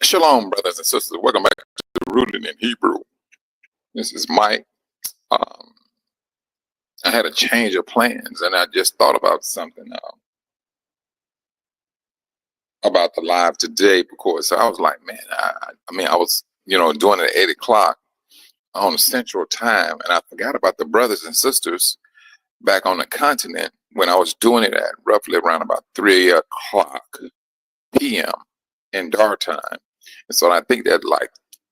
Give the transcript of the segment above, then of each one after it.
Shalom, brothers and sisters. Welcome back to Rooted in Hebrew. This is Mike. Um, I had a change of plans, and I just thought about something about the live today because I was like, man, I was, doing it at 8 o'clock on Central Time, and I forgot about the brothers and sisters back on the continent when I was doing it at roughly around about 3 o'clock p.m. in Dar time. And so I think that like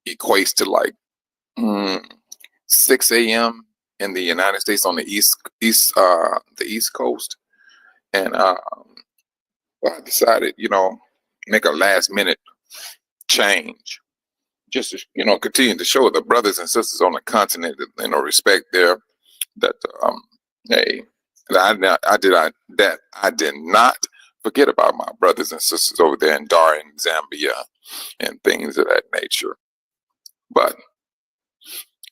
equates to like 6 a.m. in the United States on the East Coast. And well, I decided, make a last minute change just to, continue to show the brothers and sisters on the continent, respect there that, hey, that I did not forget about my brothers and sisters over there in Dar in Zambia and things of that nature. But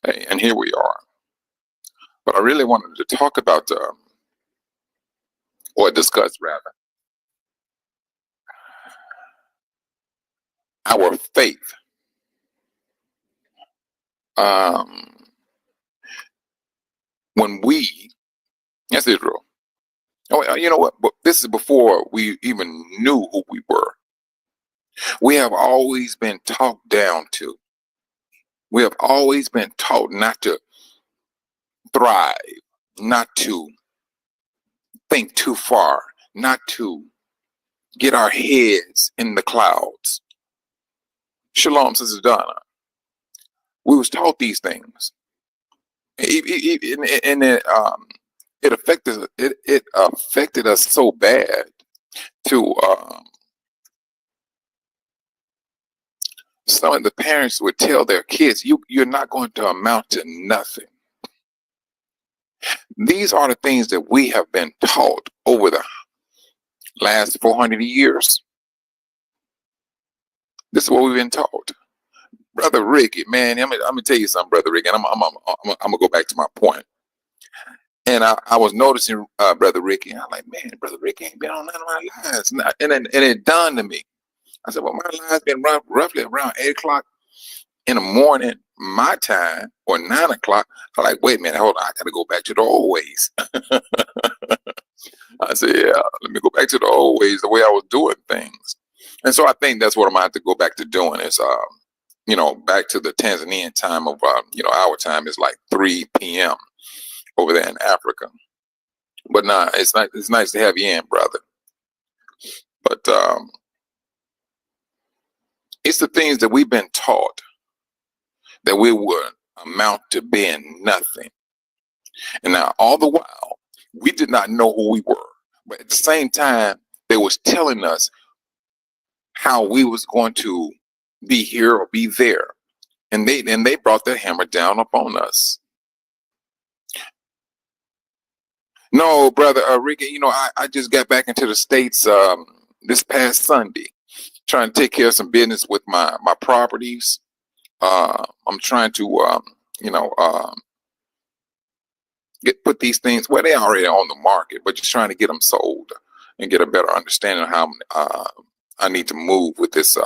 hey, and here we are. But I really wanted to talk about, or discuss rather, our faith. When we, yes, Israel. Oh, you know what? But this is before we even knew who we were. We have always been talked down to. We have always been taught not to thrive, not to think too far, not to get our heads in the clouds. Shalom, Sister Donna. We was taught these things, and it affected us so bad to some of the parents would tell their kids, you're not going to amount to nothing. These are the things that we have been taught over the last 400 years. This is what we've been taught. Brother Ricky, man, I'm gonna tell you something, Brother Ricky, and I'm gonna go back to my point. And I was noticing Brother Ricky, and I'm like, man, Brother Ricky ain't been on none of my lives. And it dawned on me. I said, well, my live's been roughly around 8 o'clock in the morning, my time, or 9 o'clock. I'm like, wait a minute, hold on, I gotta go back to the old ways. I said, yeah, let me go back to the old ways, the way I was doing things. And so I think that's what I'm gonna have to go back to doing is, back to the Tanzanian time of, our time is like 3 p.m. over there in Africa. But nah, it's nice to have you in, brother. But it's the things that we've been taught that we would amount to being nothing. And now all the while, we did not know who we were. But at the same time, they was telling us how we was going to be here or be there. And they brought the hammer down upon us. No, brother Ricky, I just got back into the States this past Sunday, trying to take care of some business with my properties. I'm trying to put these things, well, they already on the market, but just trying to get them sold and get a better understanding of how I need to move with this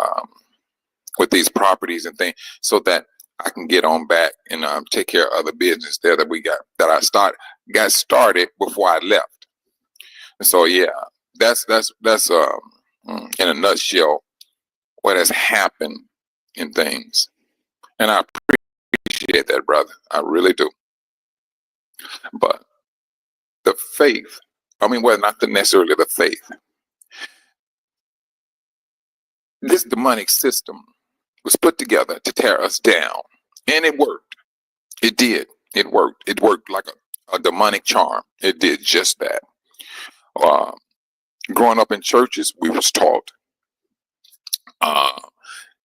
with these properties and things, so that I can get on back and take care of other business there that I got started before I left. And so yeah, that's in a nutshell what has happened in things. And I appreciate that, brother. I really do. But the faith, well, not necessarily the faith. This demonic system was put together to tear us down. And it worked. It did. It worked. It worked like a demonic charm. It did just that. Growing up in churches, we was taught,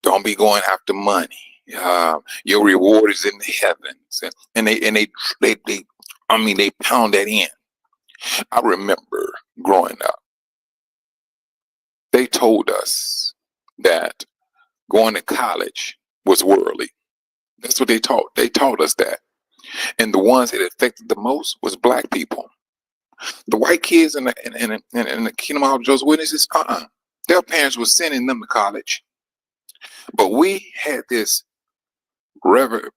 don't be going after money. Your reward is in the heavens. And they pound that in. I remember growing up, they told us that going to college was worldly. That's what they taught. They taught us that. And the ones that affected the most was black people. The white kids in the Kingdom of Jehovah's Witnesses, their parents were sending them to college. But we had this reverence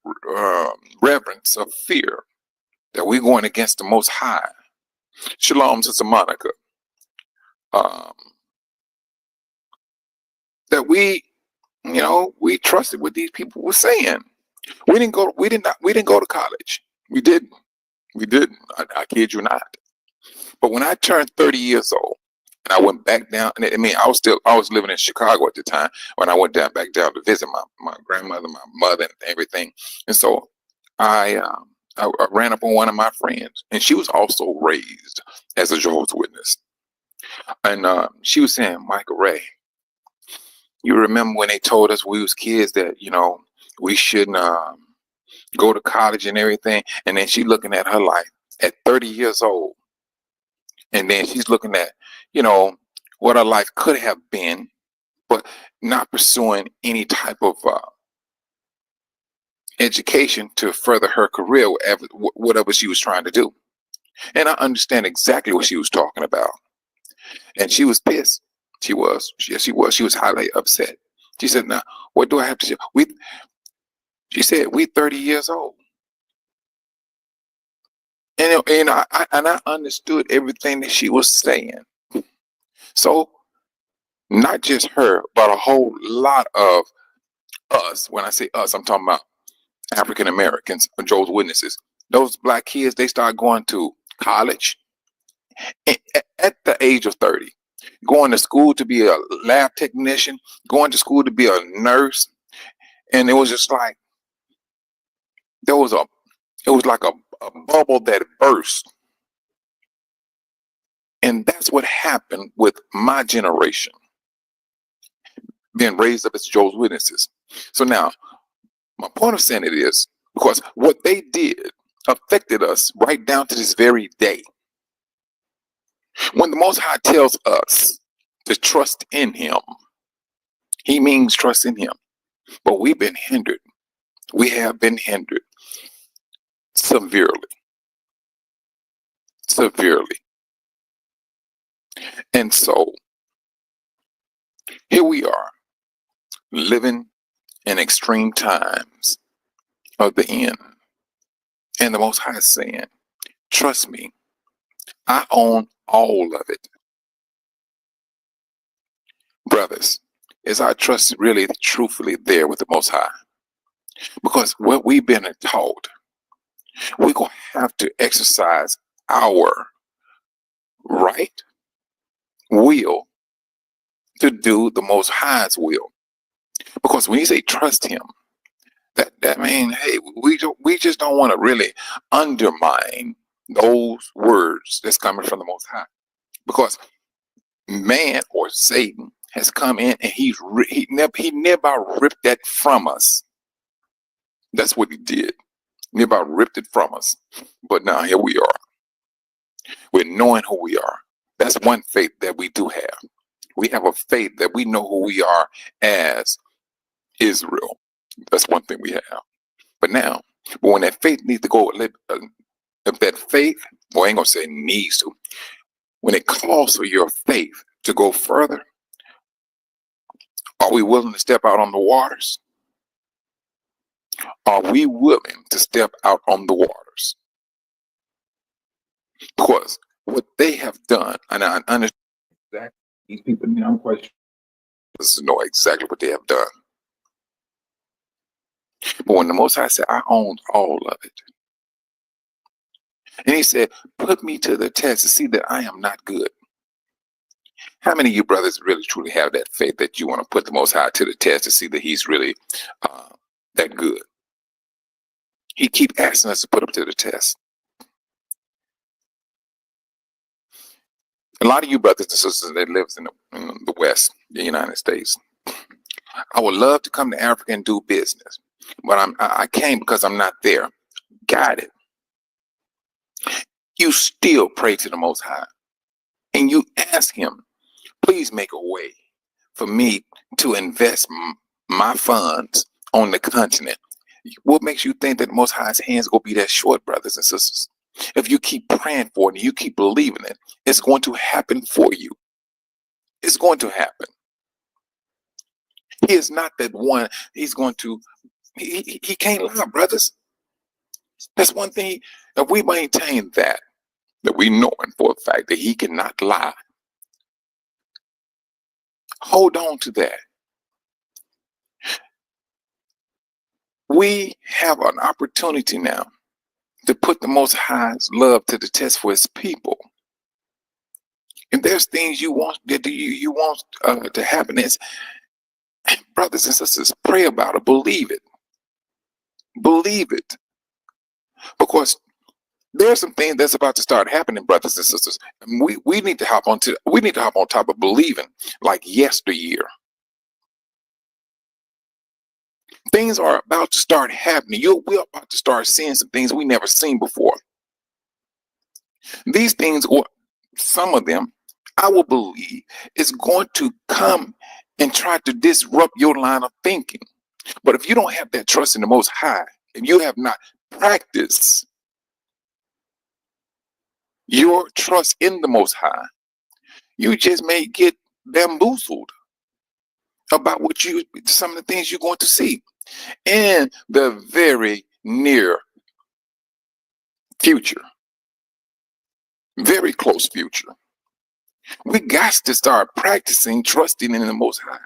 of fear that we're going against the Most High. Shalom, Sister Monica. Um, that we trusted what these people were saying. We didn't go to college. We didn't. We didn't. I kid you not. But when I turned 30 years old and I went back down, and I mean, I was living in Chicago at the time when I went back down to visit my grandmother, my mother, and everything. And so I ran up on one of my friends, and she was also raised as a Jehovah's Witness. And she was saying, Michael Ray, you remember when they told us we was kids that, we shouldn't go to college and everything? And then she looking at her life at 30 years old. And then she's looking at, what her life could have been, but not pursuing any type of education to further her career, whatever she was trying to do. And I understand exactly what she was talking about. And she was pissed. She was. Yes, she was. She was highly upset. She said, now, what do I have to do? She said, we 30 years old. And I understood everything that she was saying. So not just her, but a whole lot of us. When I say us, I'm talking about African Americans, Jehovah's Witnesses. Those black kids, they start going to college at the age of 30, going to school to be a lab technician, going to school to be a nurse. And it was just like, it was like a bubble that burst. And that's what happened with my generation, being raised up as Jehovah's Witnesses. So now, my point of saying it is because what they did affected us right down to this very day. When the Most High tells us to trust in Him, He means trust in Him. But we've been hindered. We have been hindered severely. Severely. And so, here we are, living in extreme times of the end. And the Most High is saying, trust me, I own all of it. Brothers, is our trust really truthfully there with the Most High? Because what we've been taught, we're going to have to exercise our right will to do the Most High's will. Because when you say trust Him, that means, hey, we just don't want to really undermine those words that's coming from the Most High. Because man or Satan has come in and he never ripped that from us. That's what he did. Never ripped it from us. But now here we are. We're knowing who we are. That's one faith that we do have. We have a faith that we know who we are as Israel. That's one thing we have. But when that faith needs to go, if that faith, well, I ain't gonna say needs to, when it calls for your faith to go further, are we willing to step out on the waters? Are we willing to step out on the waters? Because what they have done, and I understand exactly, these people, I'm quite sure know exactly what they have done. But when the Most High said, I own all of it, and He said, put me to the test to see that I am not good. How many of you brothers really truly have that faith that you want to put the Most High to the test to see that He's really that good? He keep asking us to put Him to the test. A lot of you brothers and sisters that lives in the West, the United States, I would love to come to Africa and do business, but I can't because I'm not there. Got it. You still pray to the Most High, and you ask Him, please make a way for me to invest my funds on the continent. What makes you think that the Most High's hands will be that short, brothers and sisters? If you keep praying for it and you keep believing it, it's going to happen for you. It's going to happen. He is not that one. He's going to, he can't lie, brothers. That's one thing. If we maintain that we know for a fact that he cannot lie, hold on to that. We have an opportunity now to put the Most High's love to the test for his people. If there's things you want that you want to happen, is, brothers and sisters, pray about it, believe it, because there's some things that's about to start happening, brothers and sisters. And we need to hop on top of believing like yesteryear. Things are about to start happening. We're about to start seeing some things we never seen before. These things, or some of them, I will believe, is going to come and try to disrupt your line of thinking. But if you don't have that trust in the Most High, if you have not practiced your trust in the Most High, you just may get bamboozled about some of the things you're going to see in the very near future, very close future. We got to start practicing trusting in the Most High.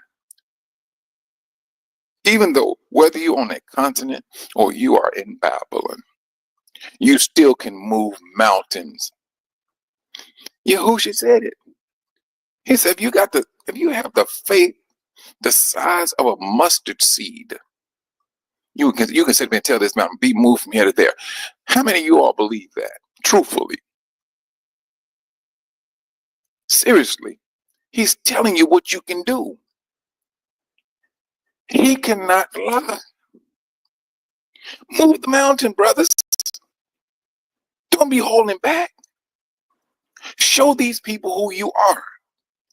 Even though whether you're on a continent or you are in Babylon, you still can move mountains. Yahushua said it. He said, if you have the faith the size of a mustard seed, you can sit there and tell this mountain, be moved from here to there. How many of you all believe that? Truthfully. Seriously. He's telling you what you can do. He cannot lie. Move the mountain, brothers. Don't be holding back. Show these people who you are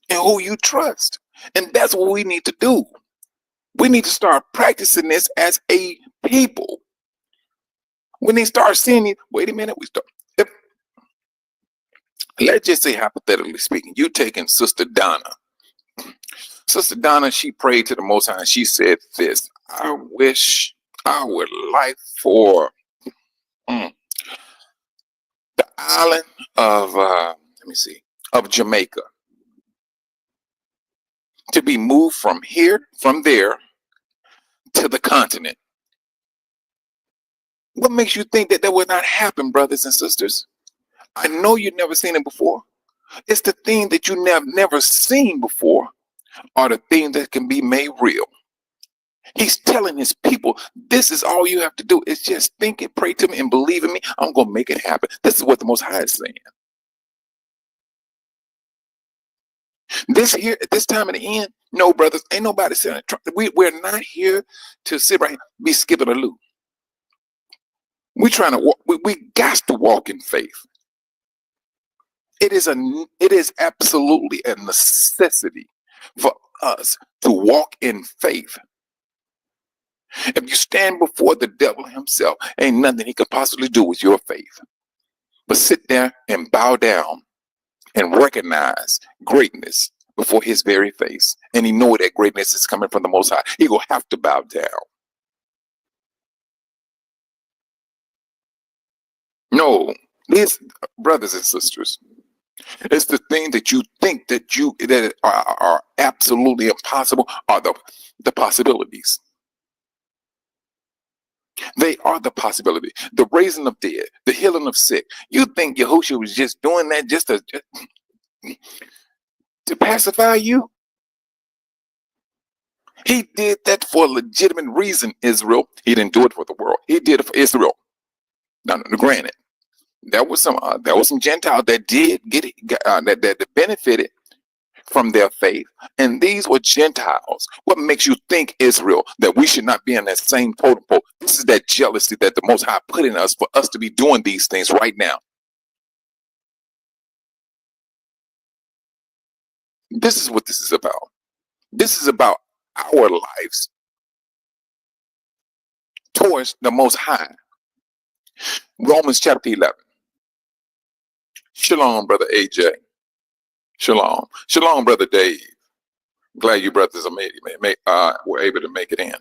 and who you trust. And that's what we need to do. We need to start practicing this as a people. When they start seeing it, wait a minute, let's just say, hypothetically speaking, you taking Sister Donna. Sister Donna, she prayed to the Most High and she said this: I would like for the island of of Jamaica to be moved from there to the continent. What makes you think that would not happen, brothers and sisters? I know you've never seen it before. It's the thing that you never seen before are the things that can be made real. He's telling his people, this is all you have to do. It's just think it, pray to me, and believe in me. I'm going to make it happen. This is what the Most High is saying. This time at the end, no, brothers, ain't nobody saying we're not here to sit right here, be skipping a loop. We're trying to walk. We got to walk in faith. It is absolutely a necessity for us to walk in faith. If you stand before the devil himself, ain't nothing he could possibly do with your faith. But sit there and bow down and recognize greatness before his very face. And he know that greatness is coming from the Most High. He gonna have to bow down. No, these brothers and sisters, it's the thing that you think that are absolutely impossible are the possibilities. They are the possibility. The raising of dead, the healing of sick. You think Yahushua was just doing that just to pacify you? He did that for a legitimate reason, Israel. He didn't do it for the world. He did it for Israel. Now, granted, there was some Gentiles that did get it, that benefited from their faith, and these were Gentiles. What makes you think, Israel, that we should not be in that same totem pole? This is that jealousy that the Most High put in us for us to be doing these things right now. This is what this is about. This is about our lives towards the Most High. Romans chapter 11. Shalom, brother AJ. Shalom. Shalom, brother Dave. Glad you brothers are were able to make it in.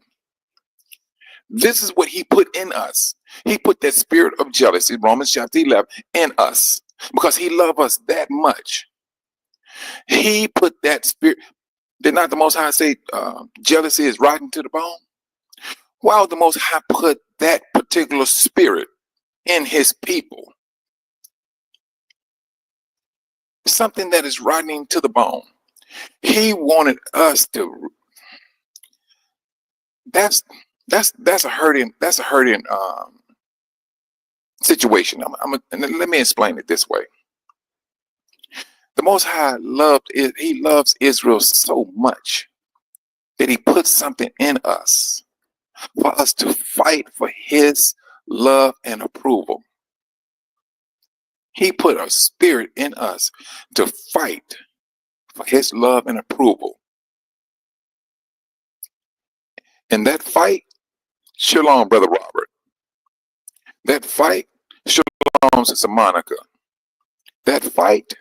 This is what he put in us. He put that spirit of jealousy, Romans chapter 11, in us because he loved us that much. He put that spirit. Did not the Most High say jealousy is rotten to the bone? Why would the Most High put that particular spirit in his people? Something that is rotting to the bone. He wanted us to. That's a hurting situation. Let me explain it this way. The Most High he loves Israel so much that he put something in us for us to fight for his love and approval. He put a spirit in us to fight for his love and approval. And that fight, shalom, Brother Robert. That fight, shalom, Sister Monica. That fight,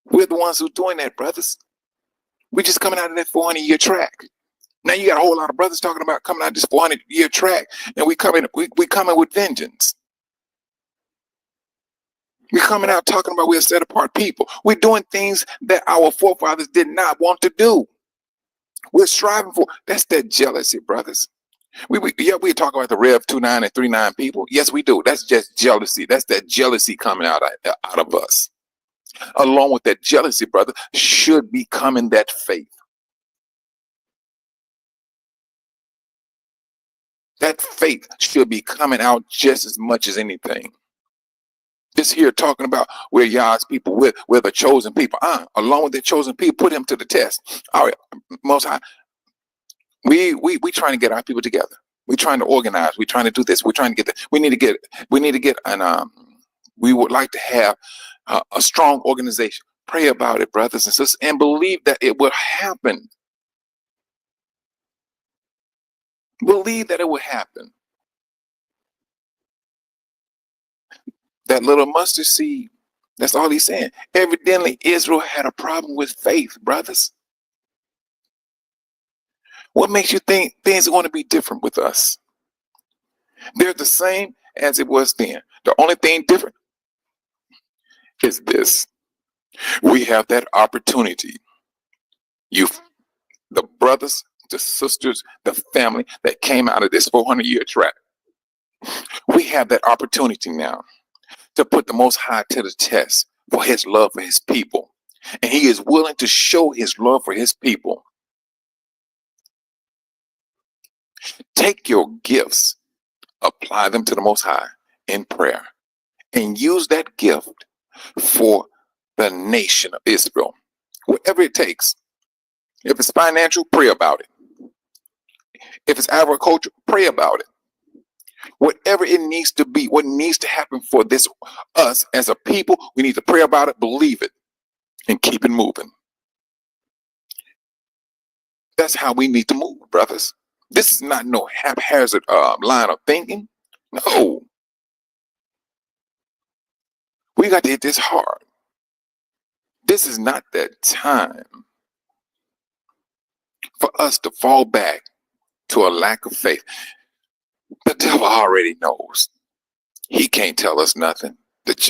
we're the ones who's doing that, brothers. We're just coming out of that 400-year track. Now you got a whole lot of brothers talking about coming out of this 400-year track, and we coming with vengeance. We're coming out talking about we're a set apart people. We're doing things that our forefathers did not want to do. We're striving for. That's that jealousy, brothers. We talk about the Rev 29 and 39 people. Yes, we do. That's just jealousy. That's that jealousy coming out of us. Along with that jealousy, brother, should be coming that faith. That faith should be coming out just as much as anything. This here talking about we're Yah's people, we're the chosen people. Along with the chosen people, put him to the test. All right, Most High, we trying to get our people together. We're trying to organize. We're trying to do this. We're trying to get that. We need to get we would like to have a strong organization. Pray about it, brothers and sisters, and believe that it will happen. Believe that it will happen. That little mustard seed, that's all he's saying. Evidently, Israel had a problem with faith, brothers. What makes you think things are going to be different with us? They're the same as it was then. The only thing different is this. We have that opportunity. The brothers, the sisters, the family that came out of this 400-year track. We have that opportunity now to put the Most High to the test for his love for his people. And he is willing to show his love for his people. Take your gifts, apply them to the Most High in prayer, and use that gift for the nation of Israel. Whatever it takes. If it's financial, pray about it. If it's agriculture, pray about it. Whatever it needs to be, what needs to happen for us as a people, we need to pray about it, believe it, and keep it moving. That's how we need to move, brothers. This is not no haphazard line of thinking. No. We got to hit this hard. This is not that time for us to fall back to a lack of faith. The devil already knows. He can't tell us nothing.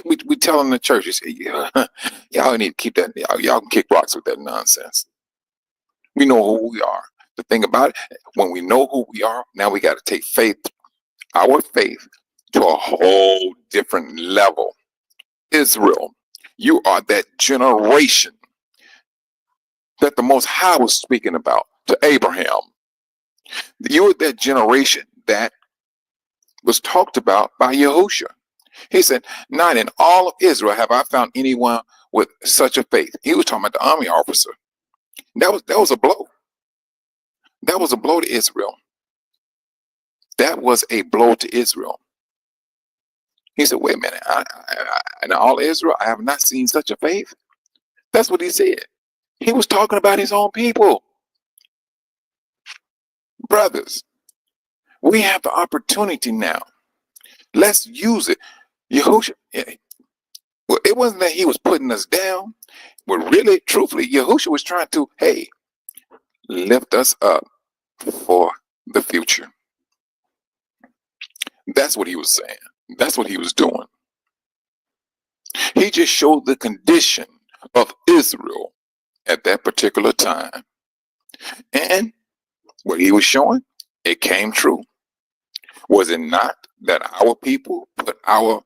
We tell him the church, you say, y'all need to keep that. Y'all can kick rocks with that nonsense. We know who we are. The thing about it, when we know who we are, now we got to take our faith to a whole different level. Israel, you are that generation that the Most High was speaking about to Abraham. You are that generation that was talked about by Yahushua. He said, not in all of Israel have I found anyone with such a faith. He was talking about the army officer. That was a blow. That was a blow to Israel. That was a blow to Israel. He said, wait a minute, in all Israel, I have not seen such a faith. That's what he said. He was talking about his own people. Brothers, we have the opportunity now. Let's use it. Yahushua, well, it wasn't that he was putting us down. But really, truthfully, Yahushua was trying to, hey, lift us up for the future. That's what he was saying. That's what he was doing. He just showed the condition of Israel at that particular time. And what he was showing, it came true. Was it not that our people put our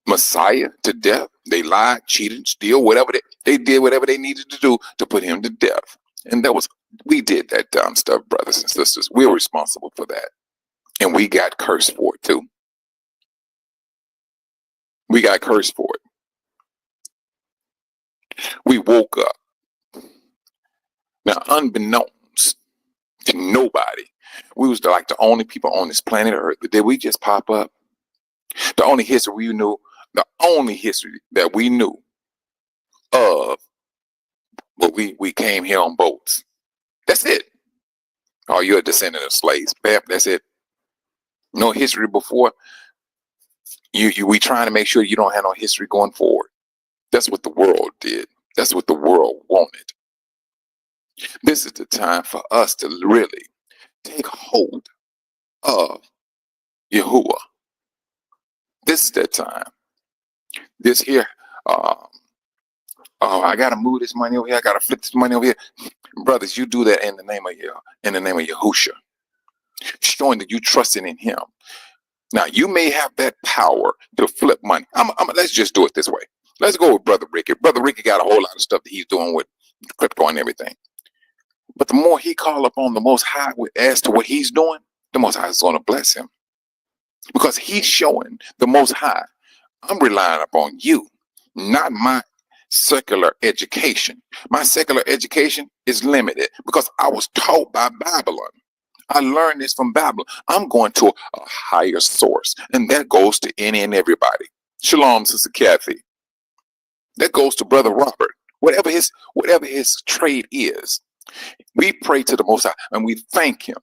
Messiah to death? They lied, cheated, steal, whatever they did, whatever they needed to do to put him to death. And we did that dumb stuff, brothers and sisters. We're responsible for that. And we got cursed for it too. We got cursed for it. We woke up. Now, unbeknownst to nobody, we was like the only people on this planet Earth. Did we just pop up? The only history we knew, the only history that we knew of, but we came here on boats. That's it. Oh, you're a descendant of slaves. Bam, that's it. No history before. We trying to make sure you don't have no history going forward. That's what the world did. That's what the world wanted. This is the time for us to really take hold of Yahuwah. This is that time. This here, I gotta move this money over here. I gotta flip this money over here. Brothers, you do that in the name of Yahusha, showing that you trusting in him. Now, you may have that power to flip money. Let's just do it this way. Let's go with Brother Ricky. Brother Ricky got a whole lot of stuff that he's doing with crypto and everything. But the more he call upon the Most High as to what he's doing, the Most High is going to bless him. Because he's showing the Most High, I'm relying upon you, not my secular education. My secular education is limited because I was taught by Babylon. I learned this from Babylon. I'm going to a higher source, and that goes to any and everybody. Shalom, Sister Kathy. That goes to Brother Robert. Whatever his trade is, we pray to the Most High and we thank him.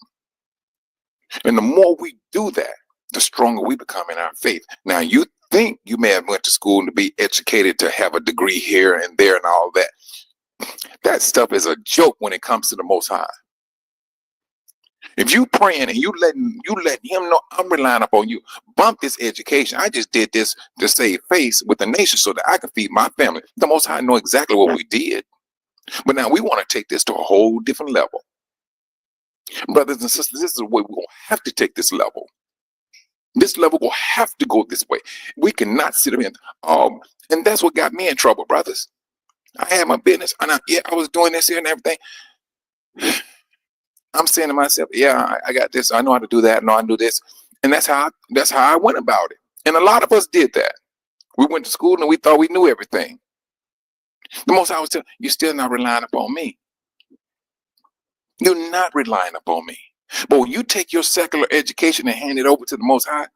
And the more we do that, the stronger we become in our faith. Now, you think you may have went to school to be educated to have a degree here and there and all that. That stuff is a joke when it comes to the Most High. If you praying and you letting him know, I'm relying upon you. Bump this education. I just did this to save face with the nation so that I can feed my family. The Most High know exactly what we did. But now we want to take this to a whole different level. Brothers and sisters, this is the way we're going to have to take this level. This level will have to go this way. We cannot sit here and that's what got me in trouble, brothers. I had my business, and I was doing this here and everything. I'm saying to myself, yeah, I got this. I know how to do that. I know how to do this. And that's how I went about it. And a lot of us did that. We went to school and we thought we knew everything. The Most High was telling you're still not relying upon me. You're not relying upon me. But when you take your secular education and hand it over to the Most High,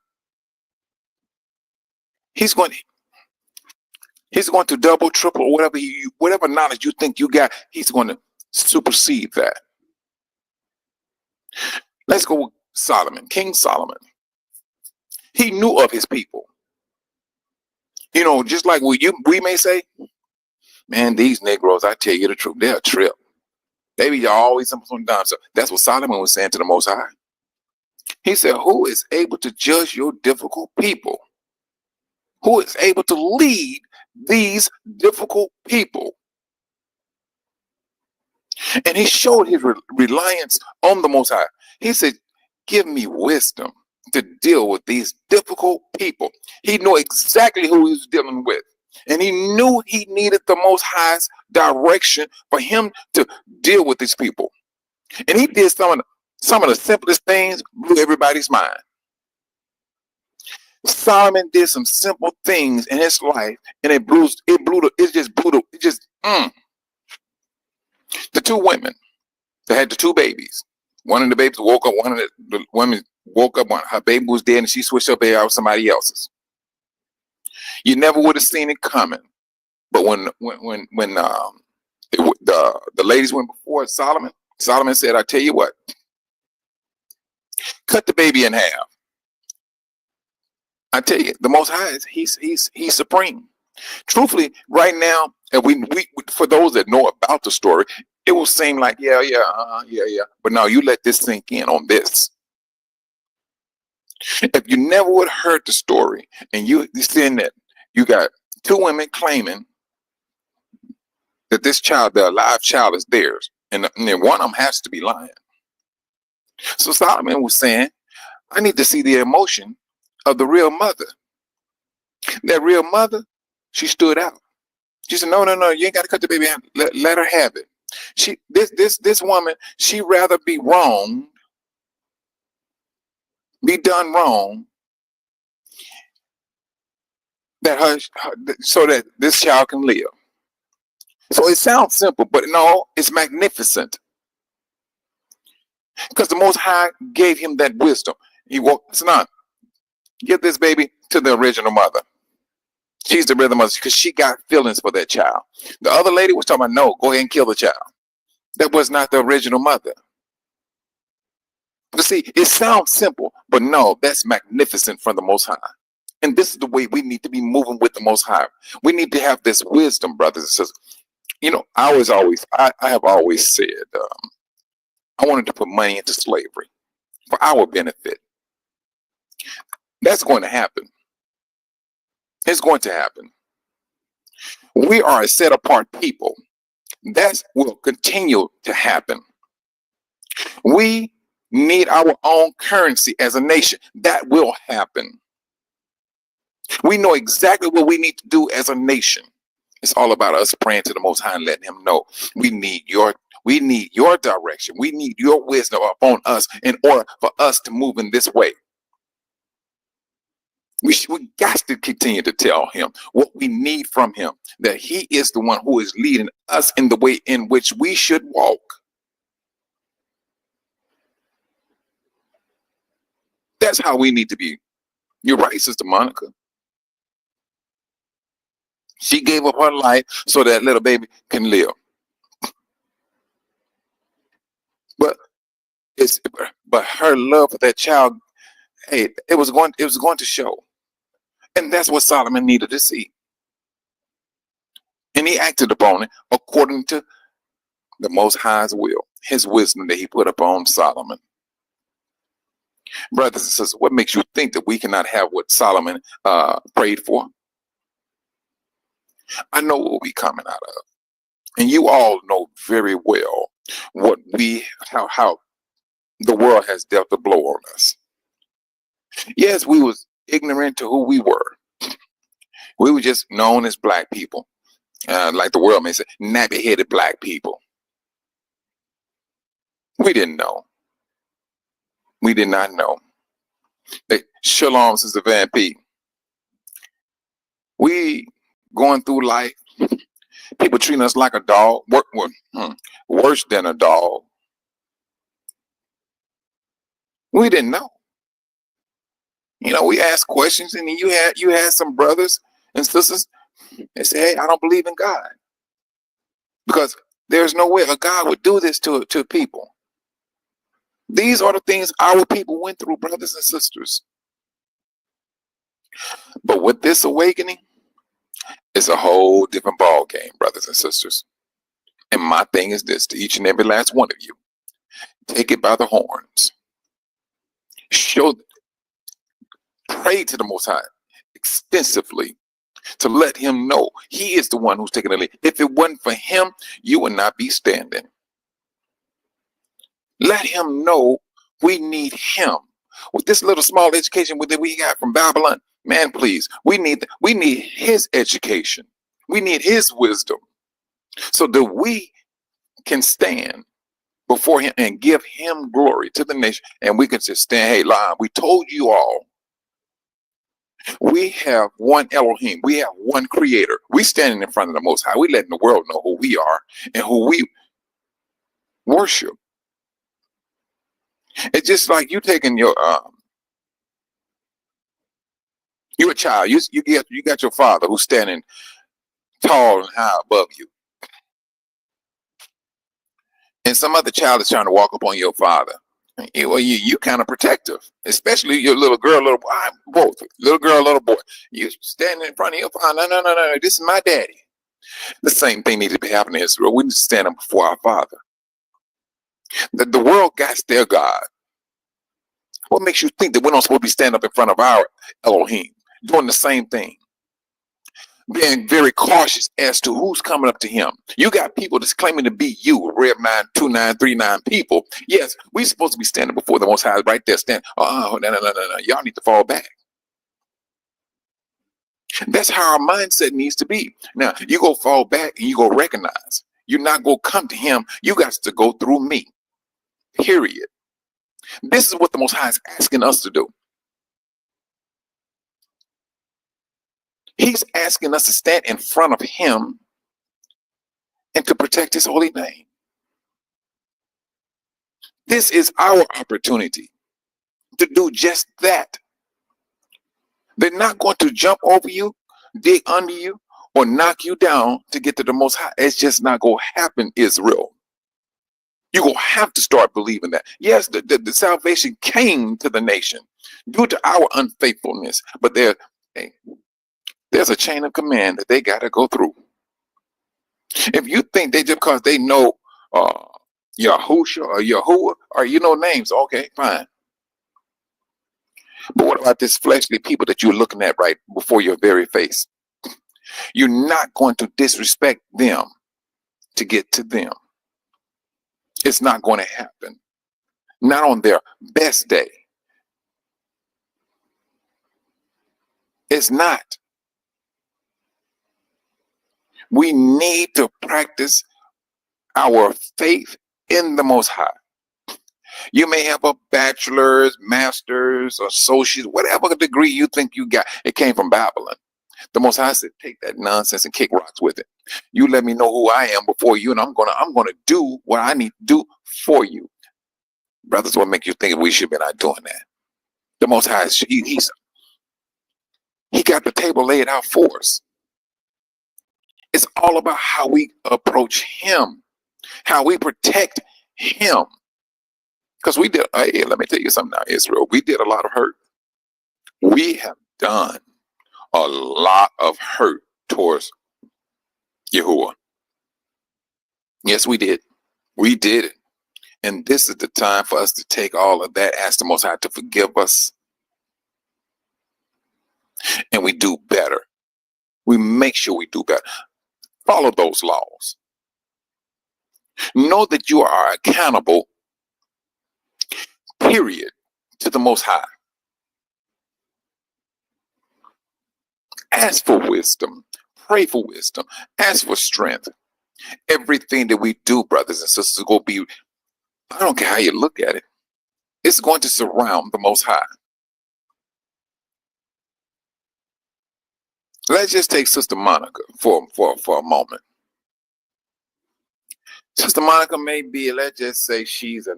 he's going to double, triple, or whatever knowledge you think you got, he's going to supersede that. Let's go with Solomon, King Solomon. He knew of his people. You know, just like we may say, man, these Negroes, I tell you the truth, they're a trip. They be always some dumb stuff. That's what Solomon was saying to the Most High. He said, who is able to judge your difficult people? Who is able to lead these difficult people? And he showed his reliance on the Most High. He said, give me wisdom to deal with these difficult people. He knew exactly who he was dealing with. And he knew he needed the Most High's direction for him to deal with these people. And he did some of the simplest things, blew everybody's mind. Solomon did some simple things in his life, and the two women that had the two babies. One of the babies woke up, one of the women woke up, her baby was dead, and she switched her baby out with somebody else's. You never would have seen it coming. But when the ladies went before Solomon said, I tell you what, cut the baby in half. I tell you, the Most High he's supreme. Truthfully, right now, and we for those that know about the story, It will seem like, yeah, yeah, yeah. But no, you let this sink in on this. If you never would have heard the story and you seeing that you got two women claiming that this child, the alive child, is theirs, and then one of them has to be lying. So Solomon was saying, I need to see the emotion of the real mother. That real mother, she stood out. She said, no, no, no, you ain't got to cut the baby out. Let her have it. This woman, she rather be wrong, be done wrong, so that this child can live. So it sounds simple, but no, it's magnificent. Because the Most High gave him that wisdom. He walked, son, give this baby to the original mother. She's the real mother because she got feelings for that child. The other lady was talking about, no, go ahead and kill the child. That was not the original mother. But see, it sounds simple, but no, that's magnificent from the Most High. And this is the way we need to be moving with the Most High. We need to have this wisdom, brothers and sisters. You know, I have always said, I wanted to put money into slavery for our benefit. That's going to happen. It's going to happen. We are a set apart people. That will continue to happen. We need our own currency as a nation. That will happen. We know exactly what we need to do as a nation. It's all about us praying to the Most High and letting him know we need your direction. We need your wisdom upon us in order for us to move in this way. We got to continue to tell him what we need from him, that he is the one who is leading us in the way in which we should walk. That's how we need to be. You're right, Sister Monica. She gave up her life so that little baby can live. But her love for that child, hey, it was going to show. And that's what Solomon needed to see. And he acted upon it according to the Most High's will, his wisdom that he put upon Solomon. Brothers and sisters, what makes you think that we cannot have what Solomon prayed for? I know what we're coming out of. And you all know very well how the world has dealt a blow on us. Yes, we was ignorant to who we were. We were just known as black people. Like the world may say, nappy-headed black people. We didn't know. We did not know. Shalom, Sister Van P. We going through life, people treating us like a dog, worse than a dog. We didn't know. You know, we asked questions, and you had some brothers and sisters that say, hey, I don't believe in God. Because there's no way a God would do this to people. These are the things our people went through, brothers and sisters. But with this awakening, it's a whole different ball game, brothers and sisters. And my thing is this, to each and every last one of you, take it by the horns. Pray to the Most High extensively to let him know he is the one who's taking the lead. If it wasn't for him, you would not be standing. Let him know we need him. With this little small education that we got from Babylon, man, please, we need his education. We need his wisdom so that we can stand before him and give him glory to the nation. And we can just stand, hey, Lord, we told you all. We have one Elohim. We have one creator. We standing in front of the Most High. We letting the world know who we are and who we worship. It's just like you taking you're a child. You got your father who's standing tall and high above you. And some other child is trying to walk up on your father. You kind of protective, especially your little girl, little boy, both little girl, little boy. You standing in front of your father. No, this is my daddy. The same thing needs to be happening in Israel. We need to stand up before our Father. The world got their God. What makes you think that we're not supposed to be standing up in front of our Elohim, doing the same thing? Being very cautious as to who's coming up to him. You got people that's claiming to be you, Red 92939 people. Yes, we're supposed to be standing before the Most High right there, stand. Oh, no. Y'all need to fall back. That's how our mindset needs to be. Now, you go fall back and you go recognize. You're not going to come to him. You got to go through me. Period. This is what the Most High is asking us to do. He's asking us to stand in front of him and to protect his holy name. This is our opportunity to do just that. They're not going to jump over you, dig under you, or knock you down to get to the Most High. It's just not going to happen, Israel. You're going to have to start believing that. Yes, the salvation came to the nation due to our unfaithfulness, but there's a chain of command that they got to go through. If you think they just because they know Yahusha or Yahuwah or you know names, okay, fine. But what about this fleshly people that you're looking at right before your very face? You're not going to disrespect them to get to them. It's not going to happen. Not on their best day. It's not. We need to practice our faith in the Most High. You may have a bachelor's, master's, associate's, whatever degree you think you got. It came from Babylon. The Most High said, take that nonsense and kick rocks with it. You let me know who I am before you, and I'm gonna do what I need to do for you. Brothers, what make you think we should be not doing that? The Most High, he got the table laid out for us. It's all about how we approach him, how we protect him. Because we did, hey, let me tell you something now, Israel. We did a lot of hurt. We have done a lot of hurt towards Yahuwah. Yes, we did. We did it. And this is the time for us to take all of that, ask the Most High to forgive us. And we do better. We make sure we do better. Follow those laws. Know that you are accountable, period, to the Most High. Ask for wisdom. Pray for wisdom. Ask for strength. Everything that we do, brothers and sisters, will be, I don't care how you look at it, it's going to surround the Most High. Let's just take Sister Monica for a moment. Sister Monica may be, let's just say she's a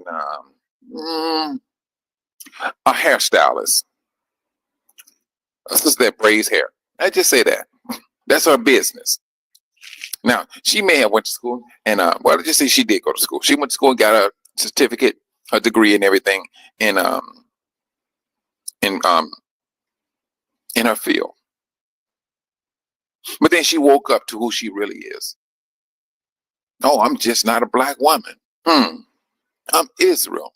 hairstylist. A sister that braids hair. Let's just say that. That's her business. Now, she may have went to school and, well, let's just say she did go to school. She went to school and got a certificate, a degree and everything in her field. But then she woke up to who she really is. No, I'm just not a black woman. I'm Israel.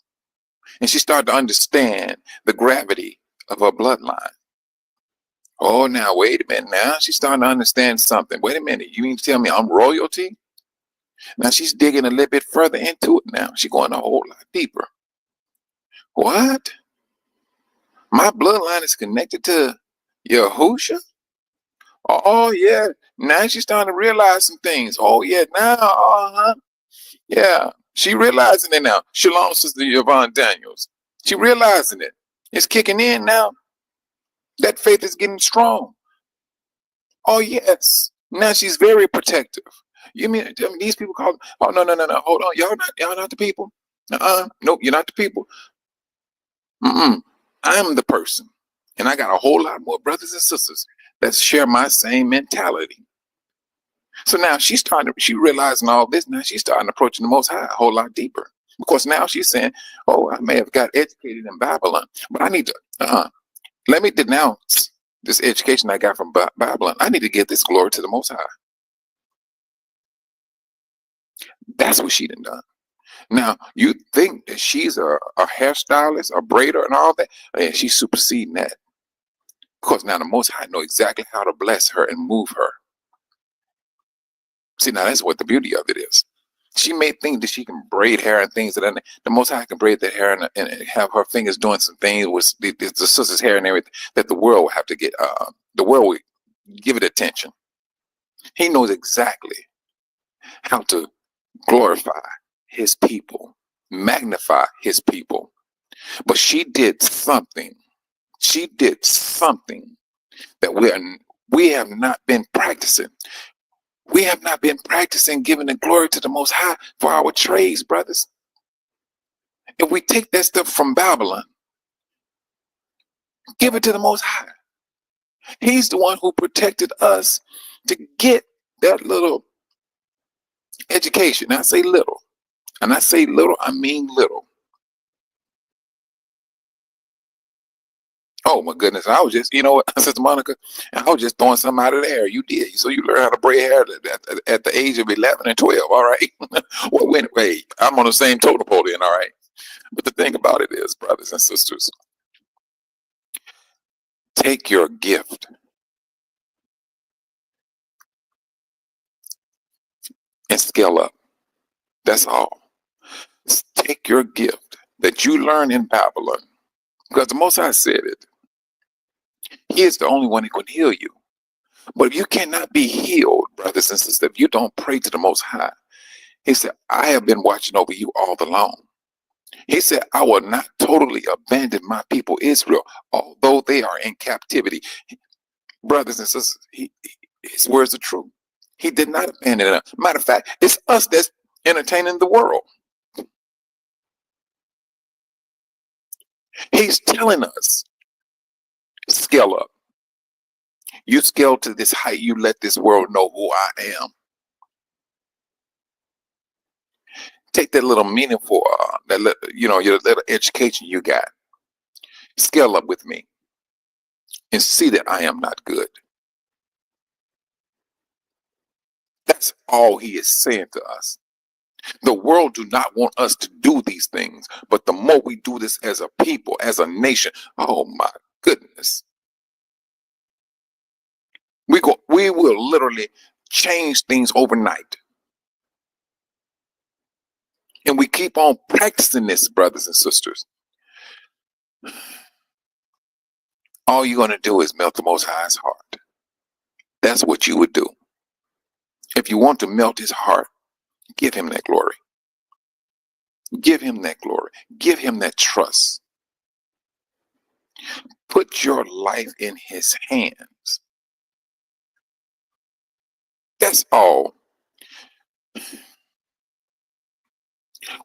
And she started to understand the gravity of her bloodline. Oh, now, wait a minute. Now she's starting to understand something. Wait a minute. You mean to tell me I'm royalty? Now she's digging a little bit further into it now. She's going a whole lot deeper. What? My bloodline is connected to Yahusha? Oh, yeah. Now she's starting to realize some things. Oh, yeah. Now, yeah. She realizing it now. Shalom, Sister Yvonne Daniels. She realizing it. It's kicking in now. That faith is getting strong. Oh, yes. Now she's very protective. You mean these people call? Oh, no. Hold on. Y'all not the people. Nope, you're not the people. I'm the person. And I got a whole lot more brothers and sisters that share my same mentality. So now she realizing all this. Now she's starting approaching the Most High a whole lot deeper. Because now she's saying, oh, I may have got educated in Babylon, but I need to, let me denounce this education I got from Babylon. I need to give this glory to the Most High. That's what she done. Now, you think that she's a hairstylist, a braider, and all that? And she's superseding that. Because now the Most High know exactly how to bless her and move her. See, now that's what the beauty of it is. She may think that she can braid hair and things, and the Most High can braid that hair and have her fingers doing some things with the sister's hair and everything that the world will have to get. The world will give it attention. He knows exactly how to glorify his people, magnify his people. But she did something. She did something that we have not been practicing. We have not been practicing giving the glory to the Most High for our trades, brothers. If we take that stuff from Babylon, give it to the Most High. He's the one who protected us to get that little education. I say little. And I say little, I mean little. Oh my goodness. I was just, you know what, Sister Monica, I was just throwing something out of the air. You did. So you learned how to braid hair at the age of 11 and 12. All right. Well, anyway, I'm on the same total pole then. All right. But the thing about it is, brothers and sisters, take your gift and scale up. That's all. Take your gift that you learn in Babylon, because the Most High said it. He is the only one who can heal you. But if you cannot be healed, brothers and sisters, if you don't pray to the Most High, he said, I have been watching over you all along. He said, I will not totally abandon my people Israel, although they are in captivity. Brothers and sisters, his words are true. He did not abandon them. Matter of fact, it's us that's entertaining the world. He's telling us, scale up. You scale to this height, you let this world know who I am. Take that little meaningful, your little education you got. Scale up with me and see that I am not good. That's all he is saying to us. The world do not want us to do these things, but the more we do this as a people, as a nation, oh my goodness, we will literally change things overnight. And we keep on practicing this, brothers and sisters. All you're going to do is melt the Most High's heart. That's what you would do. If you want to melt his heart, give him that glory. Give him that glory. Give him that trust. Put your life in his hands. That's all.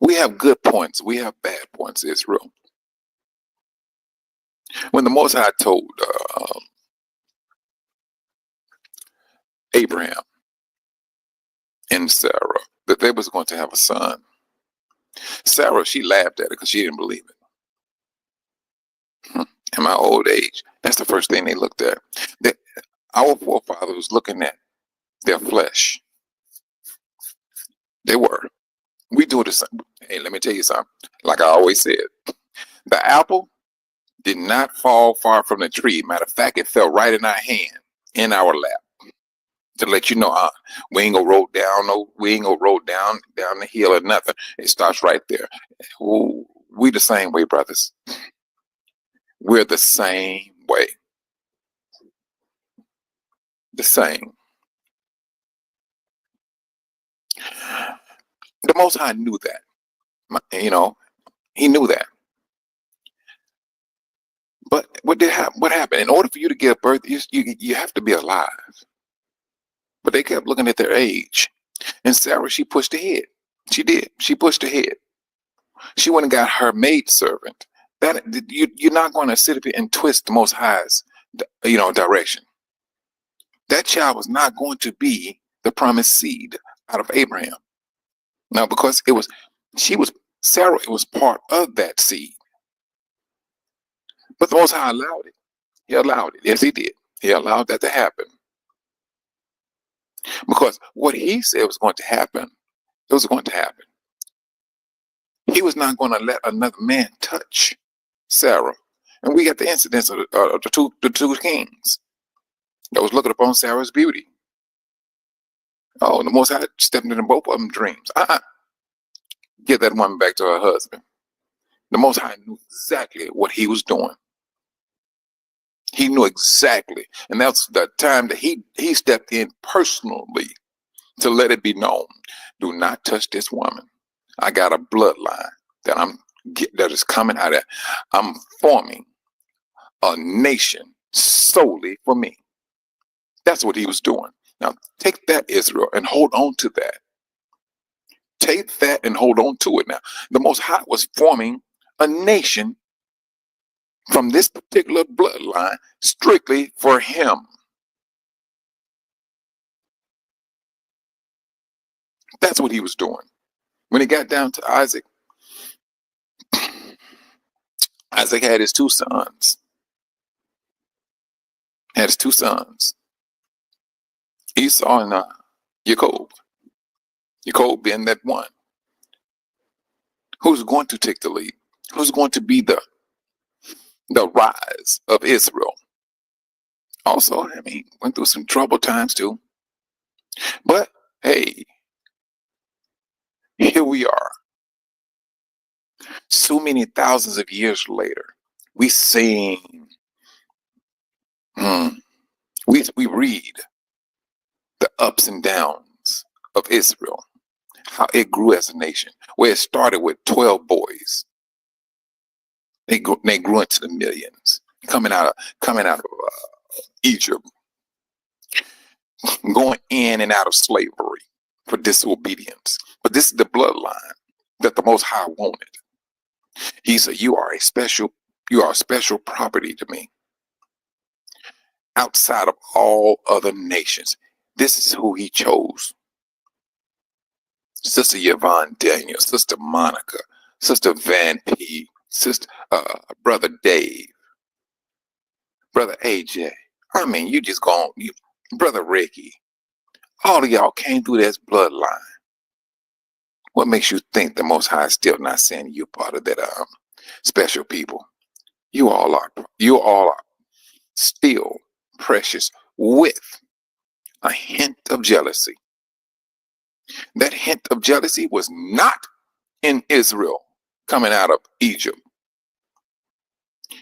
We have good points. We have bad points, Israel. When the Most High told Abraham and Sarah that they was going to have a son, Sarah, she laughed at it because she didn't believe it. In my old age, that's the first thing they looked at. Our forefathers was looking at their flesh. They were. We do the same. Hey, let me tell you something. Like I always said, the apple did not fall far from the tree. Matter of fact, it fell right in our hand, in our lap. To let you know, we ain't gonna roll down. No, we ain't gonna roll down the hill or nothing. It starts right there. Ooh, we the same way, brothers. We're the same way. The same. The Most High knew that. He knew that. But what happened? In order for you to give birth, you have to be alive. But they kept looking at their age. And Sarah, she pushed ahead. She did. She pushed ahead. She went and got her maidservant. You're not going to sit up here and twist the Most High's, direction. That child was not going to be the promised seed out of Abraham. Now, because Sarah, it was part of that seed. But the Most High allowed it. He allowed it. Yes, he did. He allowed that to happen. Because what he said was going to happen It was going to happen. He was not going to let another man touch Sarah. And we got the incidents of the two kings that was looking upon Sarah's beauty. Oh, the Most High stepped into both of them dreams. Get that woman back to her husband. The Most High knew exactly what he was doing. He knew exactly. And that's the time that he stepped in personally to let it be known. Do not touch this woman. I got a bloodline that is coming out of. I'm forming a nation solely for me. That's what he was doing. Now, take that, Israel, and hold on to that. Take that and hold on to it. Now, the Most High was forming a nation from this particular bloodline strictly for him. That's what he was doing. When he got down to Isaac, Isaac had his two sons. Esau and Jacob. Jacob being that one. Who's going to take the lead? Who's going to be the rise of Israel? Also, went through some troubled times too. But hey, here we are. So many thousands of years later, we sing, we read the ups and downs of Israel, how it grew as a nation, where it started with 12 boys. They grew into the millions, coming out of Egypt, going in and out of slavery for disobedience. But this is the bloodline that the Most High wanted. He said, you are special property to me. Outside of all other nations, this is who he chose. Sister Yvonne Daniel, Sister Monica, Sister Van P, Sister Brother Dave, Brother AJ. You just Brother Ricky. All of y'all came through this bloodline. What makes you think the Most High is still not saying you're part of that special people? You all are still precious with a hint of jealousy. That hint of jealousy was not in Israel coming out of Egypt.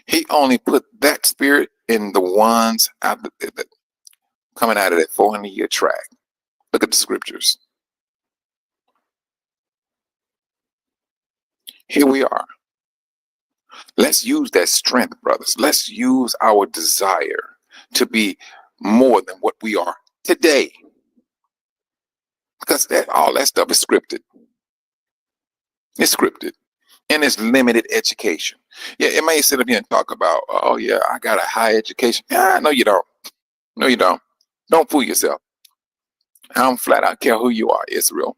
He only put that spirit in the ones coming out of that 400-year track. Look at the scriptures. Here we are. Let's use that strength, brothers. Let's use our desire to be more than what we are today. Because all that stuff is scripted. It's scripted. And it's limited education. Yeah, it may sit up here and talk about, oh yeah, I got a high education. Yeah, no you don't. No you don't. Don't fool yourself. I don't flat out care who you are, Israel.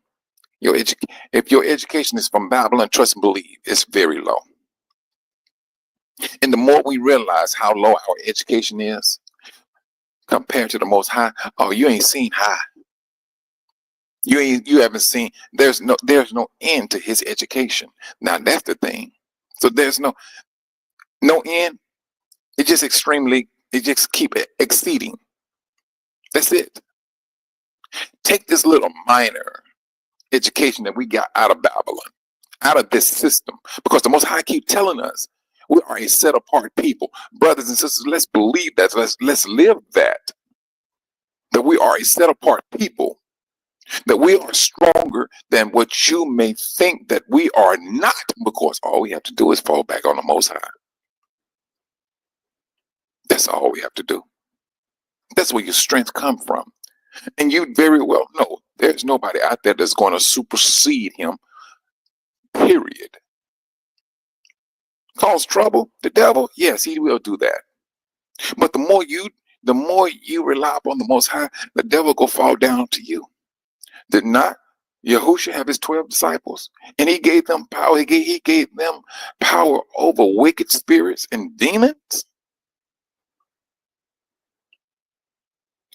If your education is from Babylon, trust and believe, it's very low. And the more we realize how low our education is compared to the Most High, oh, you ain't seen high. You haven't seen. There's no end to his education. Now that's the thing. So there's no end. It just keep exceeding. That's it. Take this little minor education that we got out of Babylon, out of this system, because the Most High keep telling us we are a set apart people. Brothers and sisters, let's believe that. Let's live that we are a set apart people, that we are stronger than what you may think that we are not, because all we have to do is fall back on the Most High. That's all we have to do. That's where your strength comes from. And you very well know there's nobody out there that's going to supersede him, period. Cause trouble, the devil, yes, he will do that. But the more you rely upon the Most High, the devil will fall down to you. Did not Yahushua have his 12 disciples? And he gave them power. He gave them power over wicked spirits and demons.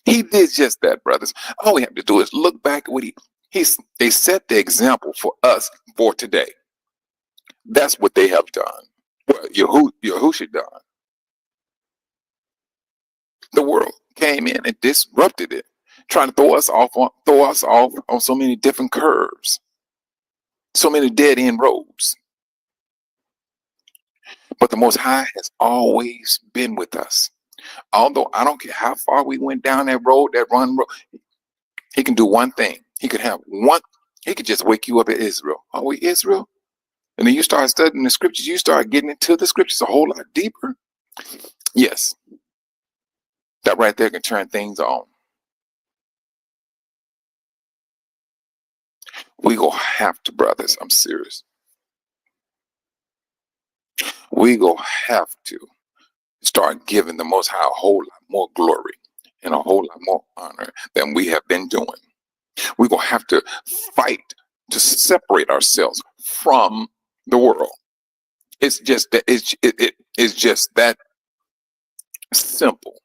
He did just that, brothers. All we have to do is look back at what he They set the example for us for today. That's what they have done. Well, Yahushua done. The world came in and disrupted it, trying to throw us off on so many different curves, so many dead end roads. But the Most High has always been with us. Although I don't care how far we went down that road, that run road, he can do one thing. He could just wake you up at Israel. Are we Israel? And then you start studying the scriptures, you start getting into the scriptures a whole lot deeper. Yes. That right there can turn things on. We gonna have to, brothers, I'm serious. We gonna have to start giving the Most High a whole lot more glory and a whole lot more honor than we have been doing. We're going to have to fight to separate ourselves from the world. It's just that it's just that simple.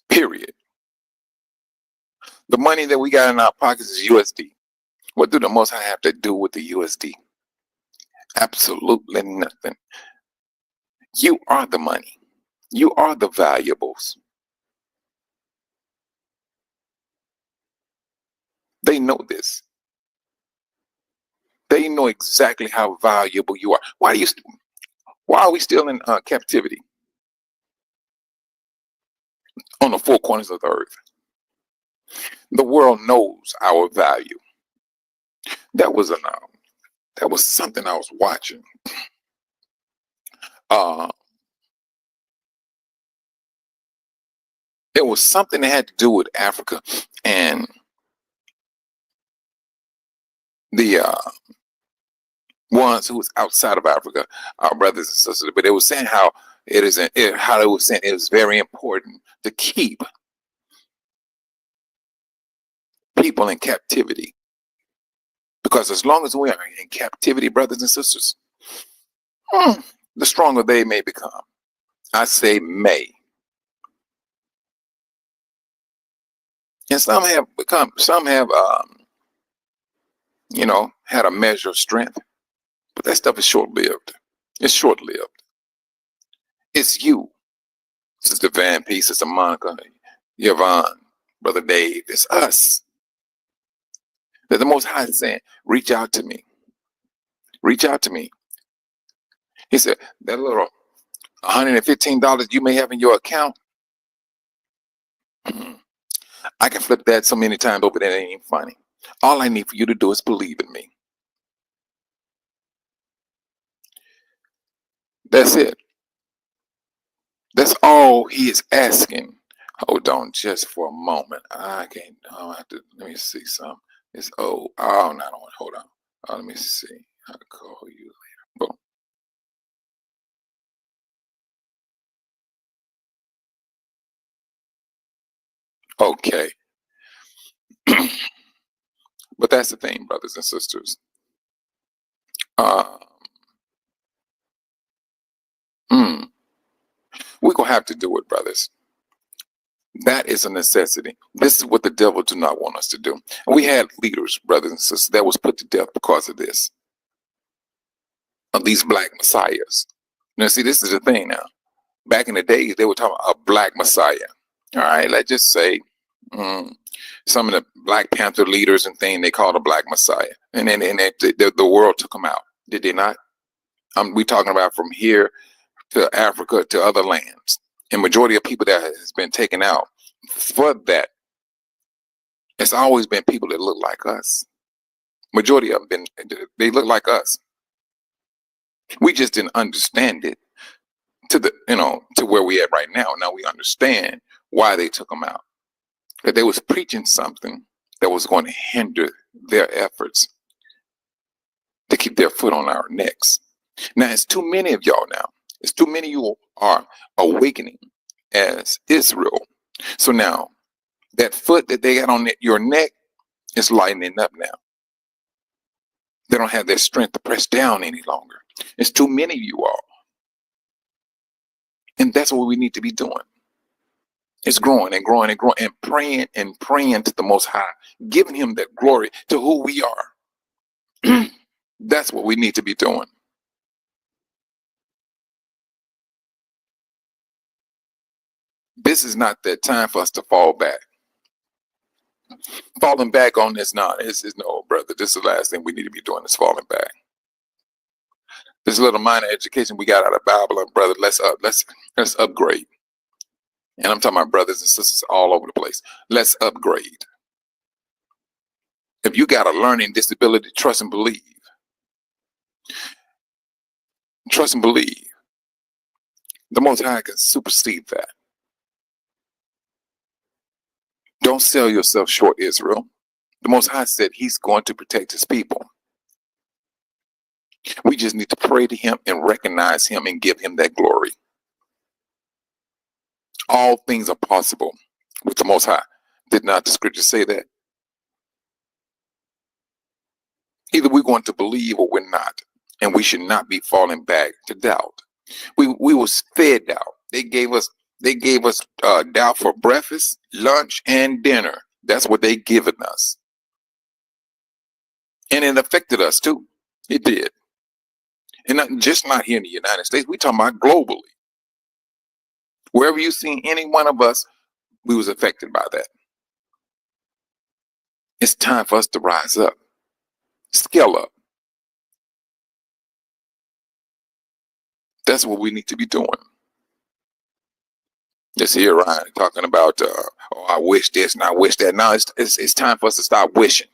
Period. The money that we got in our pockets is USD. What do the Most High have to do with the USD? Absolutely nothing. You are the money. You are the valuables. They know this. They know exactly how valuable you are. Why are we still in captivity on the four corners of the earth? The world knows our value. That was something I was watching. It was something that had to do with Africa and the ones who was outside of Africa, our brothers and sisters. But they were saying how it was very important to keep people in captivity, because as long as we are in captivity, brothers and sisters, the stronger they may become. I say may. And some have had a measure of strength, but that stuff is short-lived. It's short-lived. It's you, Sister Van P, Sister Monica, Yvonne, Brother Dave. It's us. That the Most High is saying, reach out to me. Reach out to me. He said, that little $115 you may have in your account, I can flip that so many times over that it ain't even funny. All I need for you to do is believe in me. That's it. That's all he is asking. Hold on just for a moment. I have to, let me see something. It's, no, I don't want, hold on. Let me see. I'll call you later. Boom. Okay. But that's the thing, brothers and sisters. We're going to have to do it, brothers. That is a necessity. This is what the devil do not want us to do. And we had leaders, brothers and sisters, that was put to death because of this. Of these black messiahs. Now, see, this is the thing now. Back in the days, they were talking about a black messiah. All right, let's just say some of the Black Panther leaders and things, they called a black messiah. And then the world took them out. Did they not? We talking about from here to Africa to other lands. And majority of people that has been taken out for that, it's always been people that look like us. Majority of them they look like us. We just didn't understand it to where we at right now. Now we understand why they took them out. That they was preaching something that was going to hinder their efforts to keep their foot on our necks. Now it's too many of y'all now. It's too many of you are awakening as Israel. So now that foot that they got on your neck is lightening up now. They don't have their strength to press down any longer. It's too many of you all. And that's what we need to be doing. It's growing and growing and growing and praying to the Most High, giving him that glory to who we are. That's what we need to be doing. This is not that time for us to fall back. Falling back on this now, no, brother. This is the last thing we need to be doing is falling back. This little minor education we got out of Babylon, brother. Let's upgrade. And I'm talking about brothers and sisters all over the place. Let's upgrade. If you got a learning disability, trust and believe. Trust and believe. The Most High can supersede that. Don't sell yourself short, Israel. The Most High said he's going to protect his people. We just need to pray to him and recognize him and give him that glory. All things are possible with the Most High. Did not the scripture say that? Either we're going to believe or we're not. And we should not be falling back to doubt. We was fed doubt. They gave us doubt for breakfast, lunch, and dinner. That's what they given us. And it affected us too. It did. And not here in the United States. We're talking about globally. Wherever you see any one of us, we was affected by that. It's time for us to rise up. Scale up. That's what we need to be doing. Just hear Ryan talking about, I wish this and I wish that. Now it's time for us to stop wishing.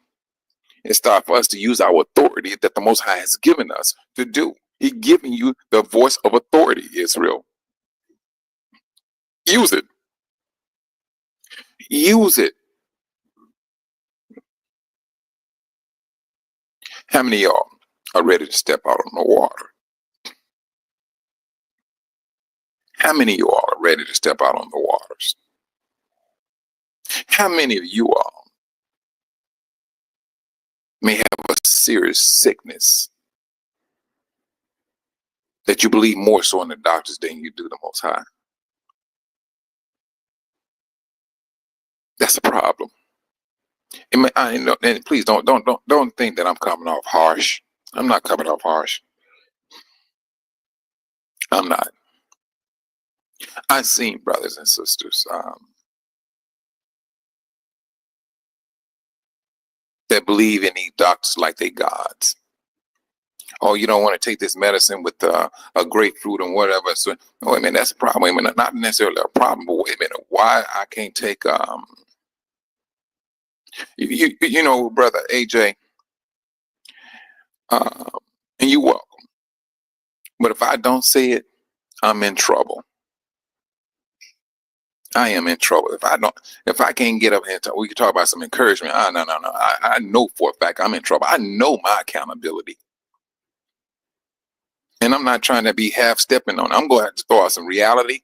It's time for us to use our authority that the Most High has given us to do. He's giving you the voice of authority, Israel. Use it. Use it. How many of y'all are ready to step out on the water? How many of you all are ready to step out on the waters? How many of you all may have a serious sickness that you believe more so in the doctors than you do the Most High? That's a problem. And please don't think that I'm coming off harsh. I'm not coming off harsh. I'm not. I've seen brothers and sisters that believe in these doctors like they gods. Oh, you don't want to take this medicine with a grapefruit and whatever. So, wait a minute, that's a problem. Wait a minute, not necessarily a problem, but wait a minute, why I can't take you know, brother AJ, and you welcome. But if I don't say it, I'm in trouble. I am in trouble. If I can't get up here and talk, we can talk about some encouragement. No. I know for a fact I'm in trouble. I know my accountability. And I'm not trying to be half stepping on it. I'm going to have to throw out some reality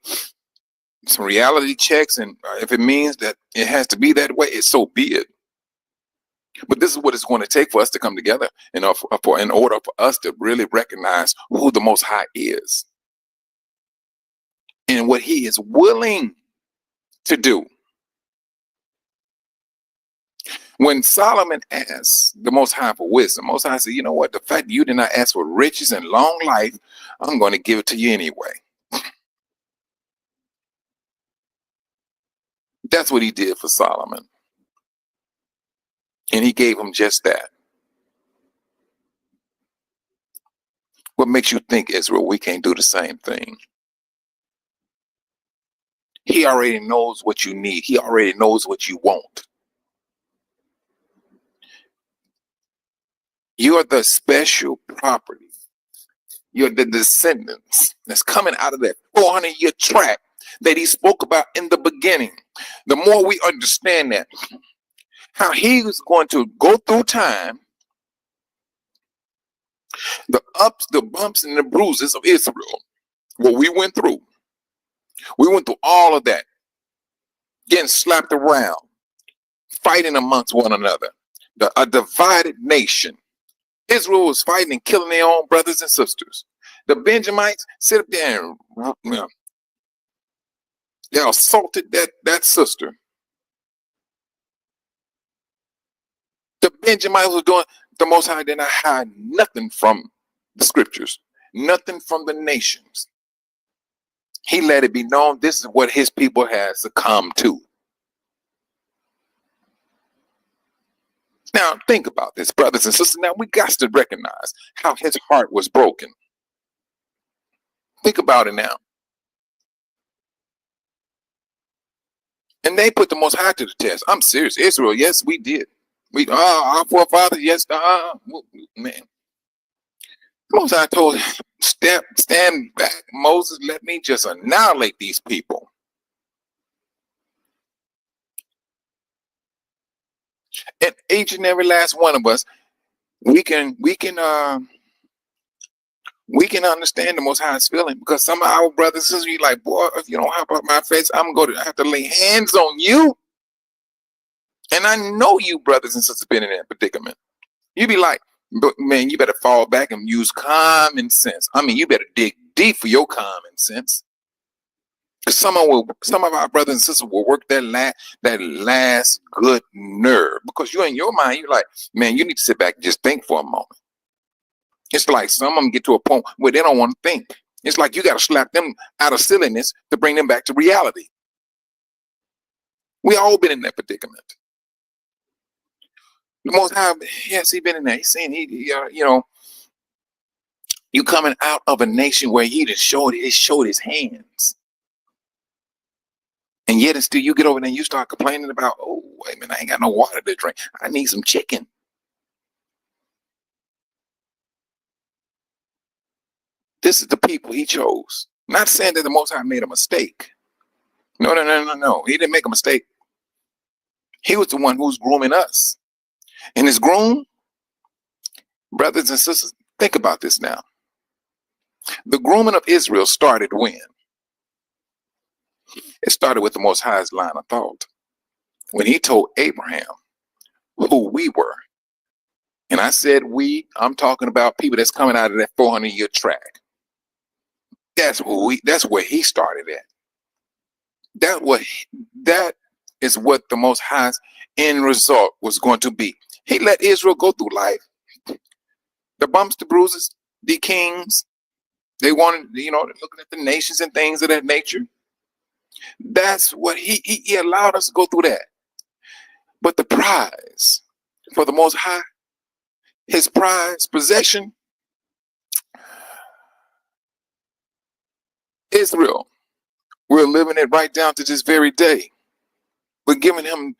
checks. And if it means that it has to be that way, it's so be it. But this is what it's going to take for us to come together in order for us to really recognize who the Most High is and what he is willing to do. When Solomon asked the Most High for wisdom, Most High said, you know what? The fact that you did not ask for riches and long life, I'm going to give it to you anyway. That's what he did for Solomon. And he gave him just that. What makes you think, Israel, we can't do the same thing? He already knows what you need. He already knows what you want. You're the special property. You're the descendants that's coming out of that 400-year track that he spoke about in the beginning. The more we understand that, how he was going to go through time, the ups, the bumps, and the bruises of Israel, what we went through all of that, getting slapped around, fighting amongst one another, a divided nation. Israel was fighting and killing their own brothers and sisters. The Benjamites sit up there and They assaulted that sister. The Benjamites was doing, the Most High did not hide nothing from the scriptures, nothing from the nations. He let it be known this is what his people has succumbed to. Now, think about this, brothers and sisters. Now, we got to recognize how his heart was broken. Think about it now. And they put the Most High to the test. I'm serious. Israel, yes, we did. Our forefathers, yes, man. The Most High told him, stand back, Moses, let me just annihilate these people. And each and every last one of us, we can understand the Most High's feeling, because some of our brothers and sisters be like, boy, if you don't hop up my face, I'm going to have to lay hands on you. And I know you brothers and sisters been in that predicament. You be like, man, you better fall back and use common sense. I mean, you better dig deep for your common sense. Because some of our brothers and sisters will work that last good nerve. Because you in your mind, you're like, man, you need to sit back and just think for a moment. It's like some of them get to a point where they don't want to think. It's like you got to slap them out of silliness to bring them back to reality. We all been in that predicament. The Most High, yes, he been in there. He's saying you coming out of a nation where he just showed his hands. And yet and still you get over there and you start complaining about, oh, wait a minute, I ain't got no water to drink. I need some chicken. This is the people he chose. Not saying that the Most High made a mistake. No. He didn't make a mistake. He was the one who's grooming us. And his groom, brothers and sisters, think about this now. The grooming of Israel started when? It started with the Most High's line of thought. When he told Abraham who we were. And I said we, I'm talking about people that's coming out of that 400-year track. That's where he started at. That is what the Most High's end result was going to be. He let Israel go through life. The bumps, the bruises, the kings. They wanted, looking at the nations and things of that nature. That's what he allowed us to go through that. But the prize for the Most High, his prize possession, Israel. We're living it right down to this very day. We're giving him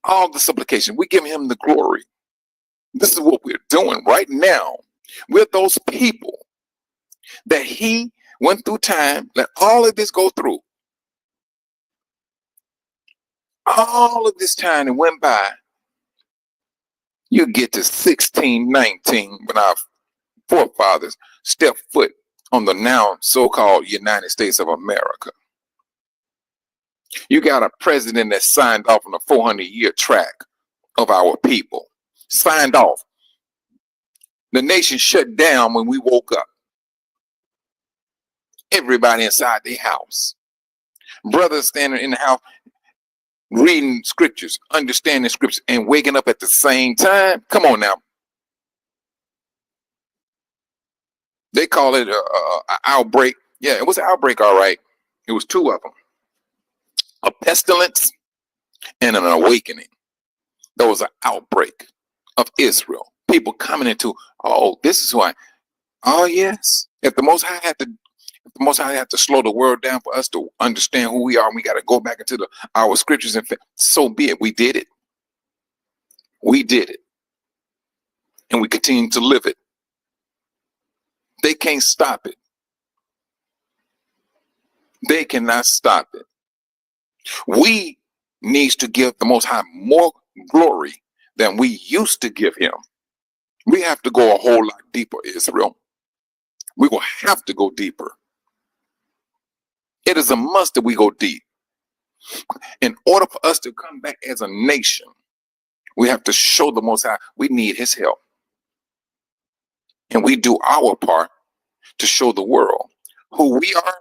all the supplication. We're giving him the glory. This is what we're doing right now. We're those people that he went through time, let all of this go through. All of this time that went by, you get to 1619 when our forefathers stepped foot on the now so-called United States of America. You got a president that signed off on a 400-year track of our people. Signed off. The nation shut down when we woke up. Everybody inside their house. Brothers standing in the house reading scriptures, understanding scriptures, and waking up at the same time. Come on now. They call it an outbreak. Yeah, it was an outbreak, all right. It was two of them. A pestilence and an awakening. There was an outbreak of Israel. People coming into, oh, this is why. Oh, yes. If the Most High had to slow the world down for us to understand who we are, and we got to go back into our scriptures, and so be it. We did it. We did it. And we continue to live it. They can't stop it. They cannot stop it. We need to give the Most High more glory than we used to give him. We have to go a whole lot deeper, Israel. We will have to go deeper. It is a must that we go deep. In order for us to come back as a nation, we have to show the Most High we need his help. And we do our part to show the world who we are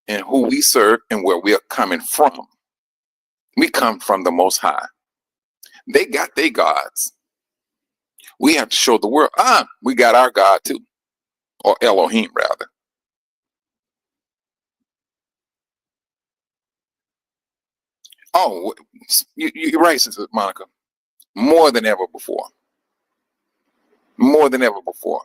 and who we serve and where we are coming from. We come from the Most High. They got their gods. We have to show the world, we got our God too, or Elohim rather. Oh, you're right, Sister Monica. More than ever before. More than ever before.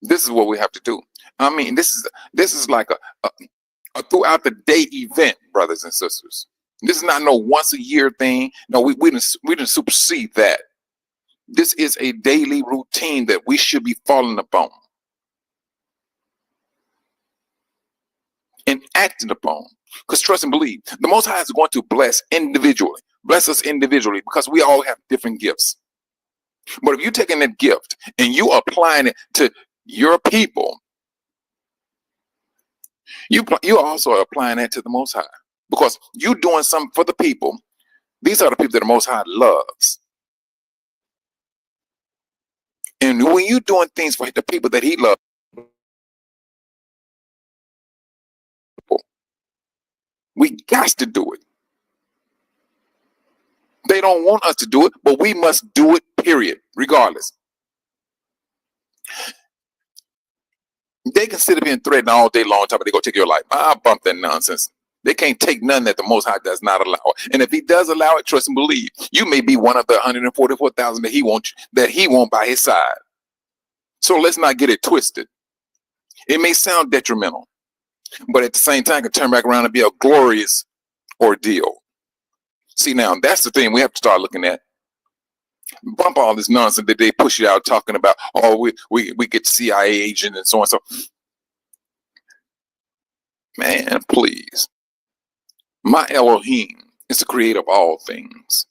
This is what we have to do. I mean, this is like a throughout the day event, brothers and sisters. This is not no once a year thing. No, we didn't supersede that. This is a daily routine that we should be falling upon and acting upon. Because trust and believe, the Most High is going to bless us individually, because we all have different gifts. But if you're taking that gift and you applying it to your people, you also are applying that to the Most High, because you're doing something for the people. These are the people that the Most High loves. And when you're doing things for the people that He loves, we got to do it. They don't want us to do it, but we must do it, period, regardless. They can sit up here and threaten all day long, talking about they go take your life. I bump that nonsense. They can't take none that the Most High does not allow. And if He does allow it, trust and believe, you may be one of the 144,000 that He won't by His side. So let's not get it twisted. It may sound detrimental, but at the same time, it can turn back around and be a glorious ordeal. See, now that's the thing we have to start looking at. Bump all this nonsense that they push it out talking about, oh, we get CIA agent and so on. So, man, please. My Elohim is the creator of all things.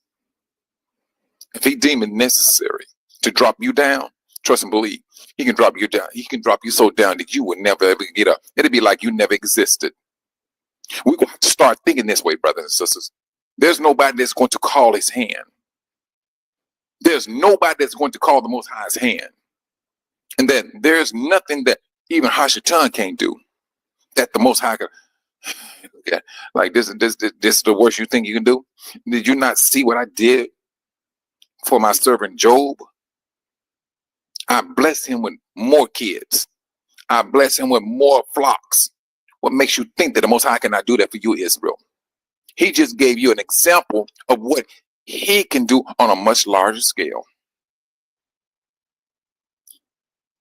If He deem it necessary to drop you down, trust and believe, He can drop you down. He can drop you so down that you would never ever get up. It'll be like you never existed. We're going to have to start thinking this way, brothers and sisters. There's nobody that's going to call His hand. There's nobody that's going to call the Most High's hand. And then there's nothing that even Hashatan can't do that the Most High can. Like this is the worst you think you can do? Did you not see what I did for my servant Job? I blessed him with more kids. I blessed him with more flocks. What makes you think that the Most High cannot do that for you, Israel? He just gave you an example of what He can do on a much larger scale.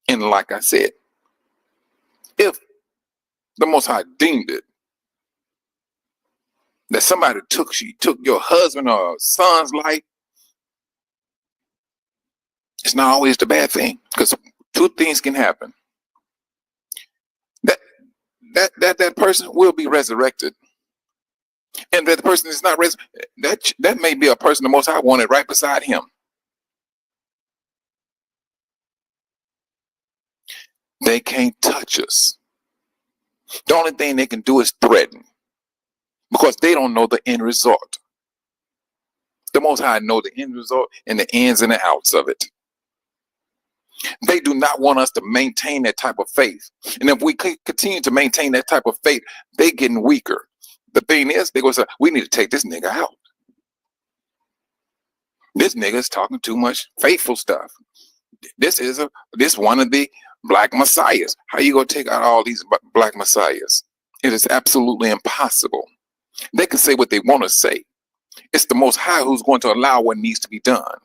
And like I said, if the Most High deemed it that somebody took your husband or son's life, it's not always the bad thing, because two things can happen. That person will be resurrected. And that the person is not resurrected, that may be a person the Most High wanted right beside him. They can't touch us. The only thing they can do is threaten, because they don't know the end result. The Most High know the end result and the ins and the outs of it. They do not want us to maintain that type of faith. And if we continue to maintain that type of faith, they're getting weaker. The thing is, they're going to say, we need to take this nigga out. This nigga is talking too much faithful stuff. This one of the black messiahs. How you going to take out all these black messiahs? It is absolutely impossible. They can say what they want to say. It's the Most High who's going to allow what needs to be done.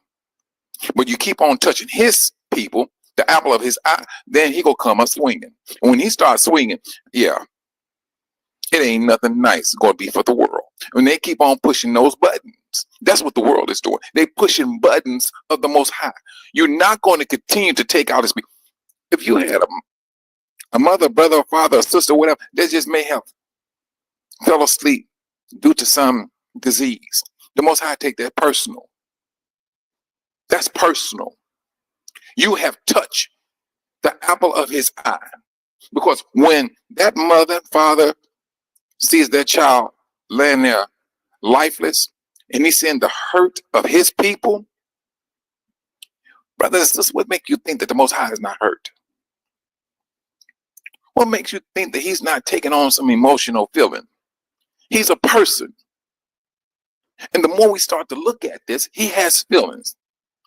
But you keep on touching His people, the apple of His eye, then He gonna come up swinging. And when He starts swinging, yeah, it ain't nothing nice going to be for the world. When they keep on pushing those buttons, that's what the world is doing. They pushing buttons of the Most High. You're not going to continue to take out His people. If you had a mother, brother, father, or sister, whatever, they just may have fell asleep due to some disease. The Most High take that personal. That's personal. You have touched the apple of His eye. Because when that mother, father sees their child laying there lifeless, and he's seeing the hurt of his people, brothers, this would make you think that the Most High is not hurt. What makes you think that he's not taking on some emotional feeling? He's a person. And the more we start to look at this, he has feelings.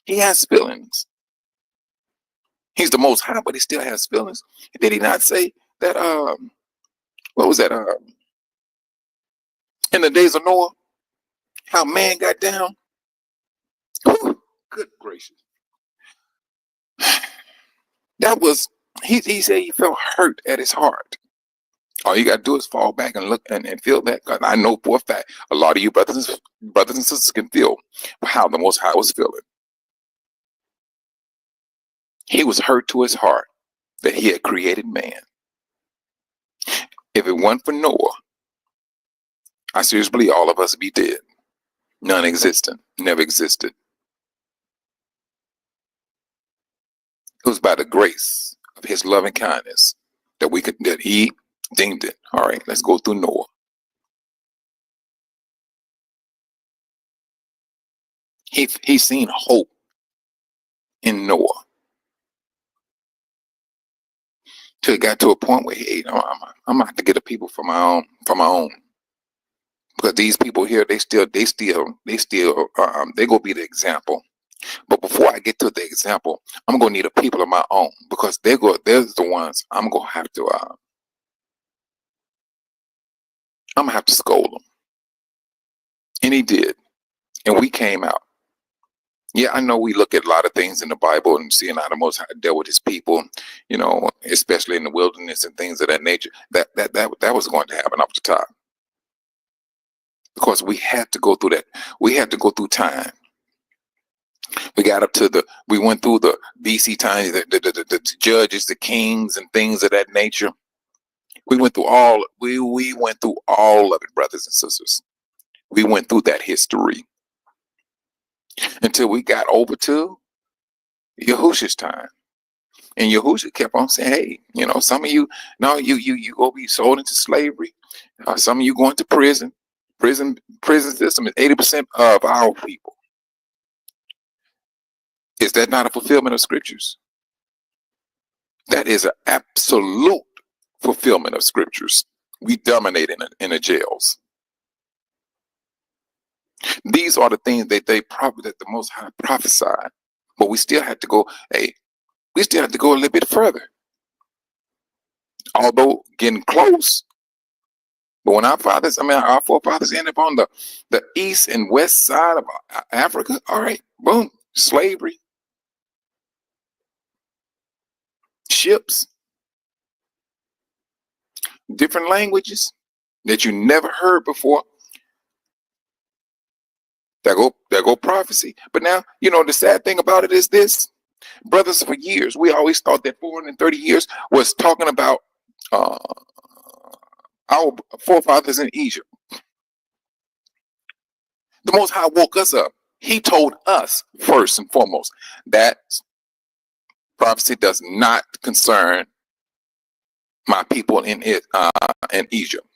He has feelings. He's the most high, but he still has feelings. Did he not say that, what was that? In the days of Noah, how man got down? Whew, good gracious. That was, he said he felt hurt at his heart. All you got to do is fall back and look and feel that. 'Cause I know for a fact, a lot of you brothers and sisters can feel how the Most High was feeling. He was hurt to his heart that he had created man. If it weren't for Noah, I seriously believe all of us would be dead, non-existent, never existed. It was by the grace of his loving kindness that he deemed it. All right, let's go through Noah. He seen hope in Noah. Till it got to a point where, hey, I'm gonna have to get the people for my own. Because these people here, they go be the example. But before I get to the example, I'm gonna need a people of my own, because they're the ones I'm gonna have to scold them. And he did, and we came out. Yeah, I know we look at a lot of things in the Bible and seeing how the Most High dealt with his people, especially in the wilderness and things of that nature. That was going to happen off the top, because we had to go through that. We had to go through time. We went through the BC times, the judges, the kings, and things of that nature. We went through all. We went through all of it, brothers and sisters. We went through that history until we got over to Yahushua's time. And Yahushua kept on saying, hey, some of you, no, you go be sold into slavery. Some of you going to prison. Prison system is 80% of our people. Is that not a fulfillment of scriptures? That is an absolute fulfillment of scriptures. We dominate in the jails. These are the things that the Most High prophesied. But we still have to go, we still have to go a little bit further. Although getting close. But when our forefathers ended up on the east and west side of Africa, all right, boom, slavery, ships, different languages that you never heard before. There go prophecy. But now, the sad thing about it is this. Brothers, for years, we always thought that 430 years was talking about our forefathers in Egypt. The Most High woke us up. He told us first and foremost that prophecy does not concern my people in Egypt.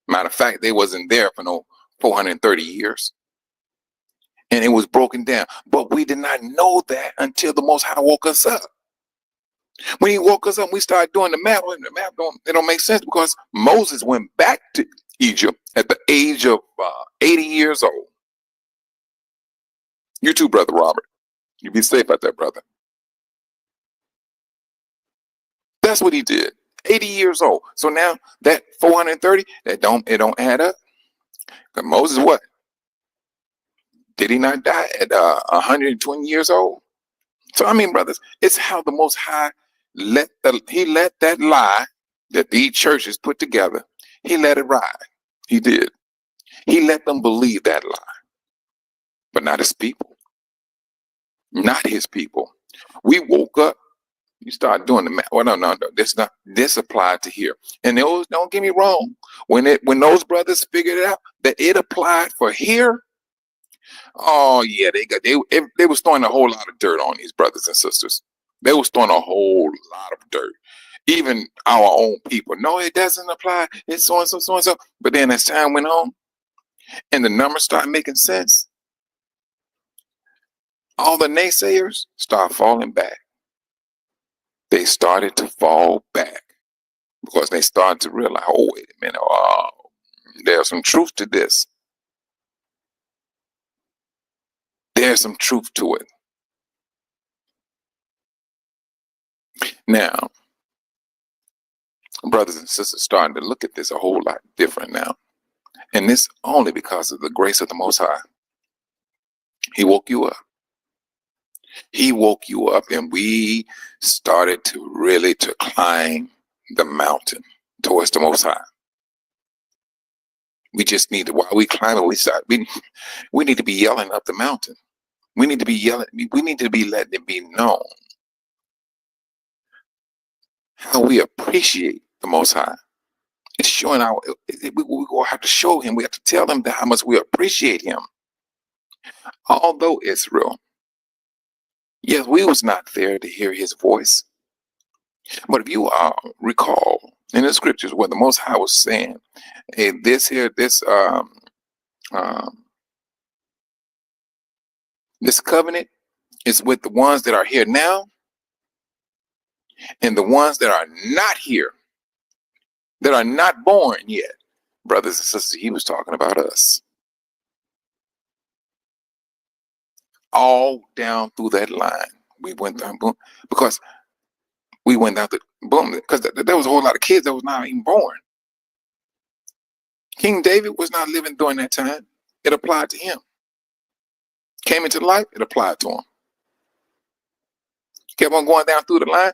Matter of fact, they wasn't there for no 430 years. And it was broken down. But we did not know that until the Most High woke us up. When he woke us up, we started doing the math. And the math don't make sense, because Moses went back to Egypt at the age of 80 years old. You too, Brother Robert. You be safe out there, brother. That's what he did. 80 years old. So now that 430, it don't add up. Because Moses, what? Did he not die at 120 years old? So brothers, it's how the Most High let that lie that these churches put together. He let it ride. He did. He let them believe that lie, but not his people. Not his people. We woke up. You start doing the math. Well, no. This applied to here. And don't get me wrong. When those brothers figured it out that it applied for here. Oh yeah, they was throwing a whole lot of dirt on these brothers and sisters. They was throwing a whole lot of dirt. Even our own people. No, it doesn't apply. It's so and so, so and so. But then as time went on, and the numbers started making sense, all the naysayers start falling back. They started to fall back. because they started to realize, oh, wait a minute, there's some truth to this. There's some truth to it. Now, brothers and sisters starting to look at this a whole lot different now. And this only because of the grace of the Most High. He woke you up. He woke you up, and we started to really to climb the mountain towards the Most High. We just need to, while we climb it, we need to be yelling up the mountain. We need to be yelling, we need to be letting it be known how we appreciate the Most High. It's showing we will have to show him, we have to tell him how much we appreciate him. Although Israel, yes, we was not there to hear his voice. But if you recall in the scriptures where the Most High was saying, hey, this covenant is with the ones that are here now and the ones that are not here, that are not born yet. Brothers and sisters, he was talking about us. All down through that line. We went down, boom, because we went down the boom, because there was a whole lot of kids that was not even born. King David was not living during that time. It applied to him. Came into life, it applied to him. Kept on going down through the line,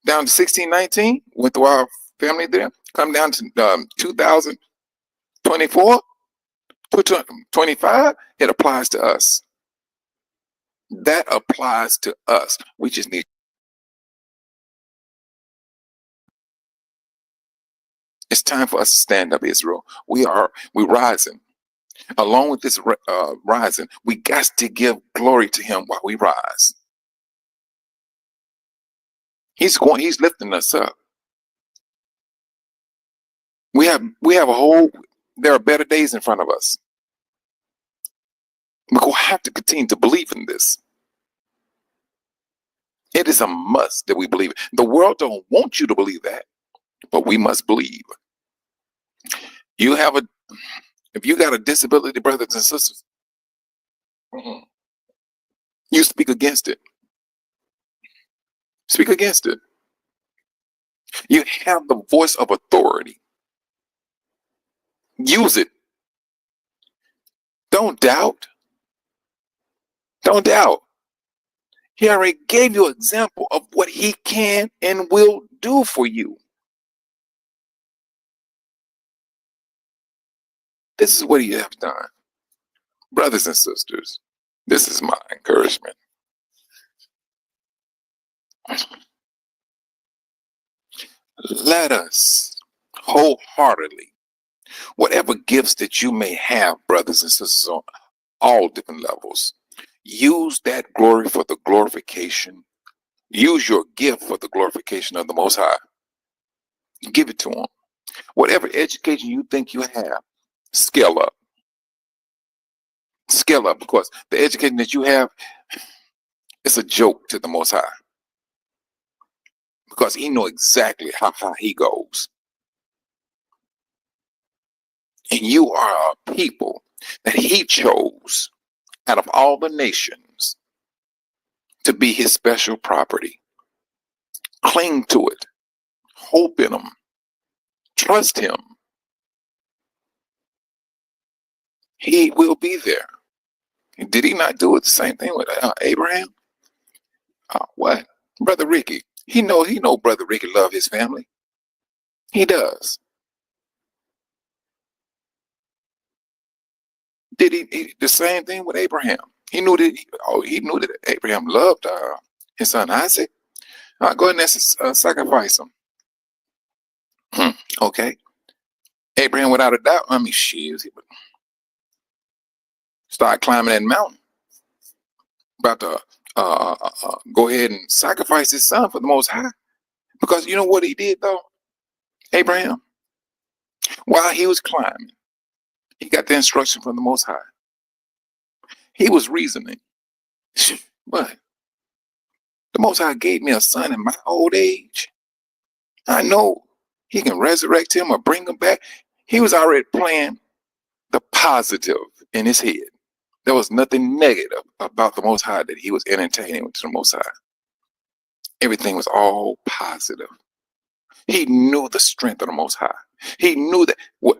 down to 1619, went through our family there, come down to 2024, 25, it applies to us. That applies to us. We just need. It's time for us to stand up, Israel. We're rising. Along with this rising, we got to give glory to him while we rise. He's lifting us up. There are better days in front of us. We're going to have to continue to believe in this. It is a must that we believe it. The world don't want you to believe that, but we must believe. If you got a disability, brothers and sisters, you speak against it. Speak against it. You have the voice of authority. Use it. Don't doubt. Don't doubt. He already gave you an example of what he can and will do for you. This is what he has done. Brothers and sisters, this is my encouragement. Let us wholeheartedly, whatever gifts that you may have, brothers and sisters, on all different levels, use that glory for the glorification. Use your gift for the glorification of the Most High. Give it to him. Whatever education you think you have, scale up. Scale up, because the education that you have is a joke to the Most High. Because he knows exactly how high he goes. And you are a people that he chose out of all the nations to be his special property. Cling to it. Hope in him. Trust him. He will be there. Did he not do it the same thing with Abraham? What? Brother Ricky. He know Brother Ricky love his family. He does. Did he the same thing with Abraham? He knew that Abraham loved his son Isaac. Go ahead and sacrifice him. Okay. Abraham, without a doubt, he would start climbing that mountain. About to go ahead and sacrifice his son for the Most High. Because you know what he did, though? Abraham, while he was climbing, he got the instruction from the Most High. He was reasoning. But the Most High gave me a son in my old age. I know He can resurrect him or bring him back. He was already playing the positive in his head. There was nothing negative about the Most High that he was entertaining with the Most High. Everything was all positive. He knew the strength of the Most High. He knew that what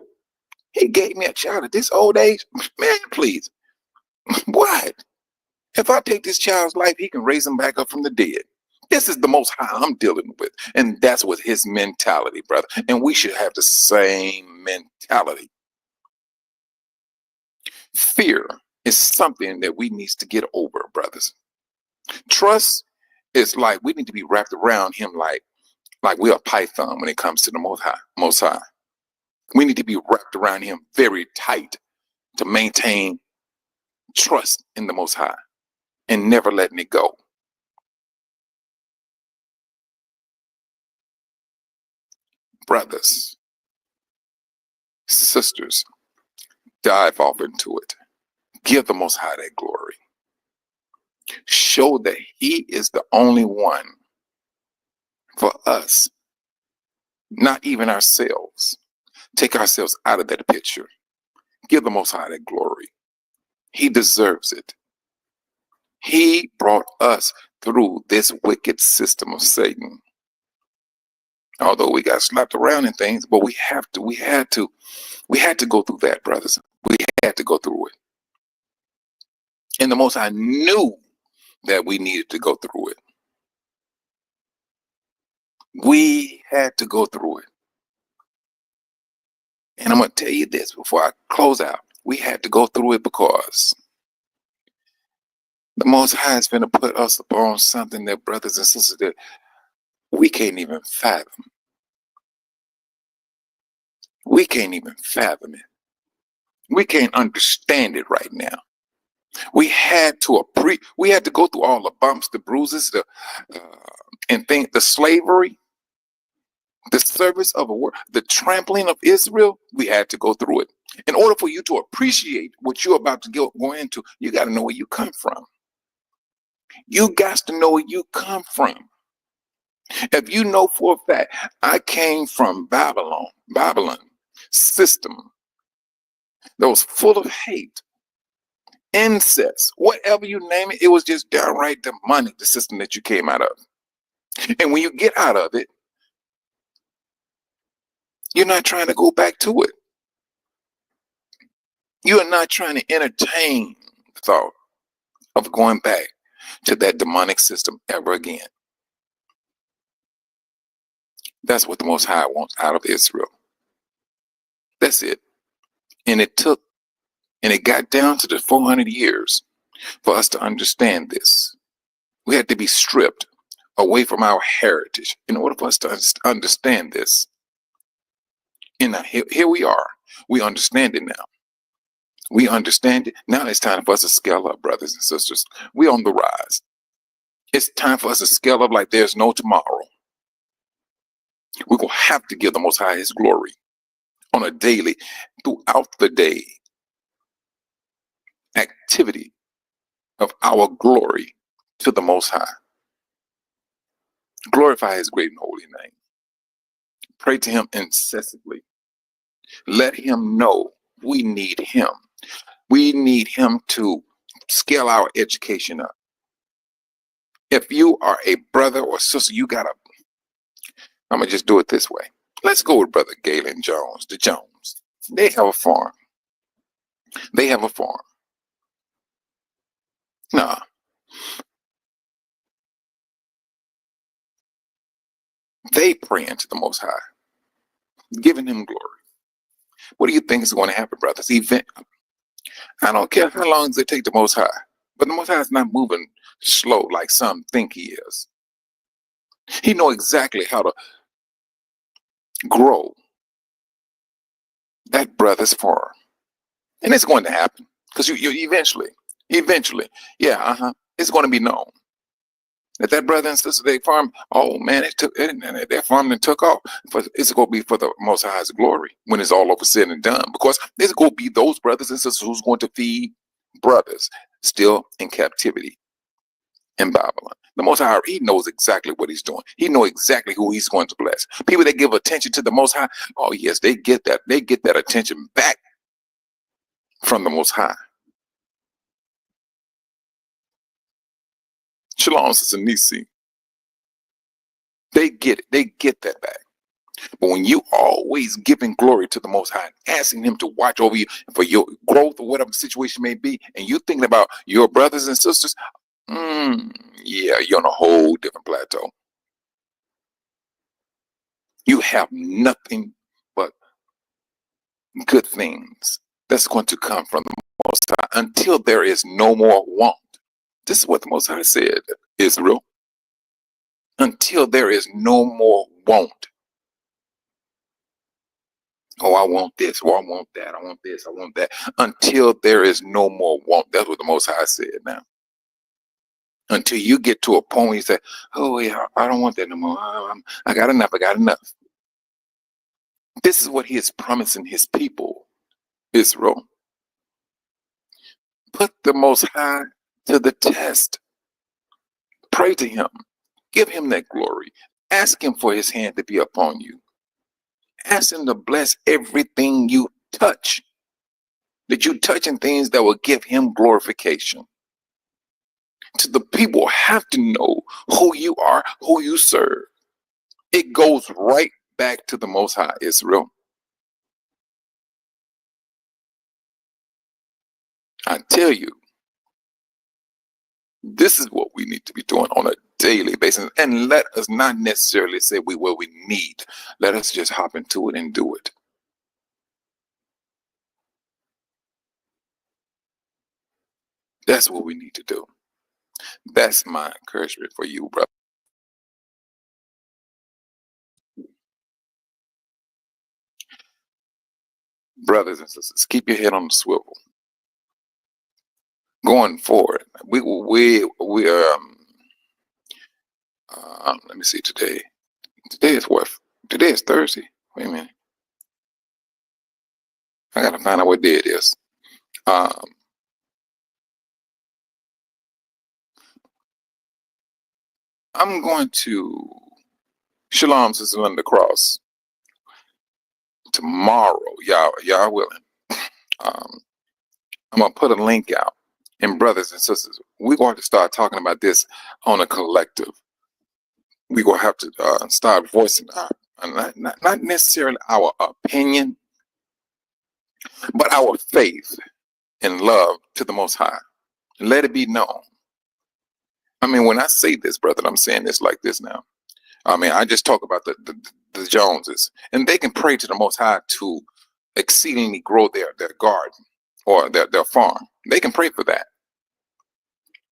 he gave me a child at this old age. Man, please. What? If I take this child's life, he can raise him back up from the dead. This is the Most High I'm dealing with. And that's what his mentality, brother. And we should have the same mentality. Fear is something that we need to get over, brothers. Trust is like we need to be wrapped around him like we're a python when it comes to the Most High. We need to be wrapped around him very tight to maintain trust in the Most High and never letting it go. Brothers, sisters, dive off into it. Give the Most High that glory. Show that he is the only one for us, not even ourselves. Take ourselves out of that picture. Give the Most High that glory. He deserves it. He brought us through this wicked system of Satan. Although we got slapped around in things, but we had to go through that, brothers. We had to go through it. And the Most High knew that we needed to go through it. We had to go through it. And I'm going to tell you this before I close out. We had to go through it because the Most High is going to put us upon something that, brothers and sisters, that we can't even fathom. We can't even fathom it. We can't understand it right now. We had to go through all the bumps, the bruises, the slavery, the service of a word, the trampling of Israel. We had to go through it. In order for you to appreciate what you're about to go into, you got to know where you come from. You got to know where you come from. If you know for a fact, I came from Babylon system that was full of hate, incest, whatever you name it, it was just downright demonic, the system that you came out of. And when you get out of it, you're not trying to go back to it. You are not trying to entertain the thought of going back to that demonic system ever again. That's what the Most High wants out of Israel. That's it. And it got down to the 400 years for us to understand this. We had to be stripped away from our heritage in order for us to understand this. And now here we are. We understand it now. We understand it. Now it's time for us to scale up, brothers and sisters. We're on the rise. It's time for us to scale up like there's no tomorrow. We're going to have to give the Most High his glory on a daily, throughout the day activity of our glory to the Most High. Glorify his great and holy name. Pray to him incessantly. Let him know we need him. We need him to scale our education up. If you are a brother or sister, I'm going to just do it this way. Let's go with Brother Galen Jones, the Jones. They have a farm. Nah. They praying to the Most High, giving him glory. What do you think is going to happen, brothers? I don't care how long it take the Most High, but the Most High is not moving slow like some think he is. He knows exactly how to grow that brother's farm. And it's going to happen because you eventually, it's going to be known that brother and sister, they farm, oh man, their farm and took off. It's going to be for the Most High's glory when it's all over said and done, because it's going to be those brothers and sisters who's going to feed brothers still in captivity in Babylon. The Most High, he knows exactly what he's doing. He knows exactly who he's going to bless. People that give attention to the Most High, oh yes, they get that. They get that attention back from the Most High. Shalom, Sister Nisi. They get it. They get that back. But when you always giving glory to the Most High, asking him to watch over you for your growth or whatever situation may be, and you thinking about your brothers and sisters, yeah, you're on a whole different plateau. You have nothing but good things that's going to come from the Most High until there is no more want. This is what the Most High said, Israel. Until there is no more want. Oh, I want this, or I want that, I want this, I want that. Until there is no more want. That's what the Most High said now. Until you get to a point where you say, oh yeah, I don't want that no more. I got enough, I got enough. This is what he is promising his people, Israel. Put the Most High to the test. Pray to him. Give him that glory. Ask him for his hand to be upon you. Ask him to bless everything you touch. That you touching things that will give him glorification. So the people have to know who you are, who you serve. It goes right back to the Most High, Israel. I tell you, this is what we need to be doing on a daily basis. And let us not necessarily say we need. Let us just hop into it and do it. That's what we need to do. That's my encouragement for you, brother. Brothers and sisters, keep your head on the swivel. Going forward, let me see today. Today is what? Today is Thursday. Wait a minute. I gotta find out what day it is. I'm going to Shalom, Sister Linda Cross. Tomorrow, y'all willing. I'm gonna put a link out. And brothers and sisters, we're going to start talking about this on a collective. We're going to have to start voicing not necessarily our opinion, but our faith and love to the Most High. Let it be known. I mean, when I say this, brother, I'm saying this like this now. I mean, I just talk about the Joneses, and they can pray to the Most High to exceedingly grow their garden or their farm. They can pray for that.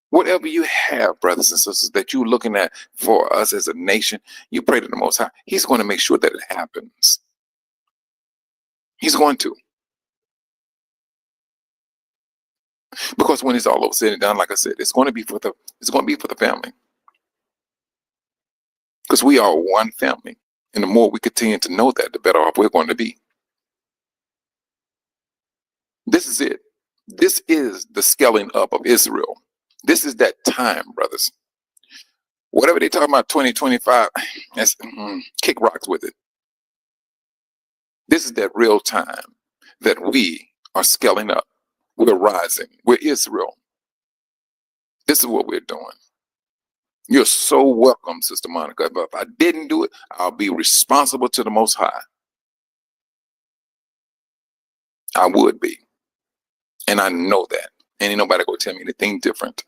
Whatever you have, brothers and sisters, that you're looking at for us as a nation, you pray to the Most High. He's going to make sure that it happens. He's going to. Because when it's all over said and done, like I said, it's going to be for the family. Because we are one family. And the more we continue to know that, the better off we're going to be. This is it. This is the scaling up of Israel. This is that time, brothers. Whatever they talk about 2025, that's kick rocks with it. This is that real time that we are scaling up. We're rising. We're Israel. This is what we're doing. You're so welcome, Sister Monica. But if I didn't do it, I'll be responsible to the Most High. I would be. And I know that. Ain't nobody gonna tell me anything different.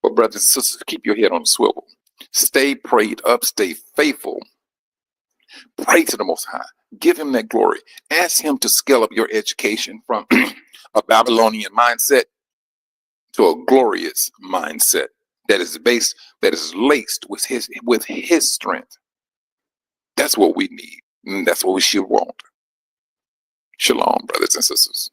But brothers and sisters, keep your head on the swivel. Stay prayed up, stay faithful. Pray to the Most High. Give him that glory. Ask him to scale up your education from a Babylonian mindset to a glorious mindset that is laced with his strength. That's what we need. And that's what we should want. Shalom, brothers and sisters.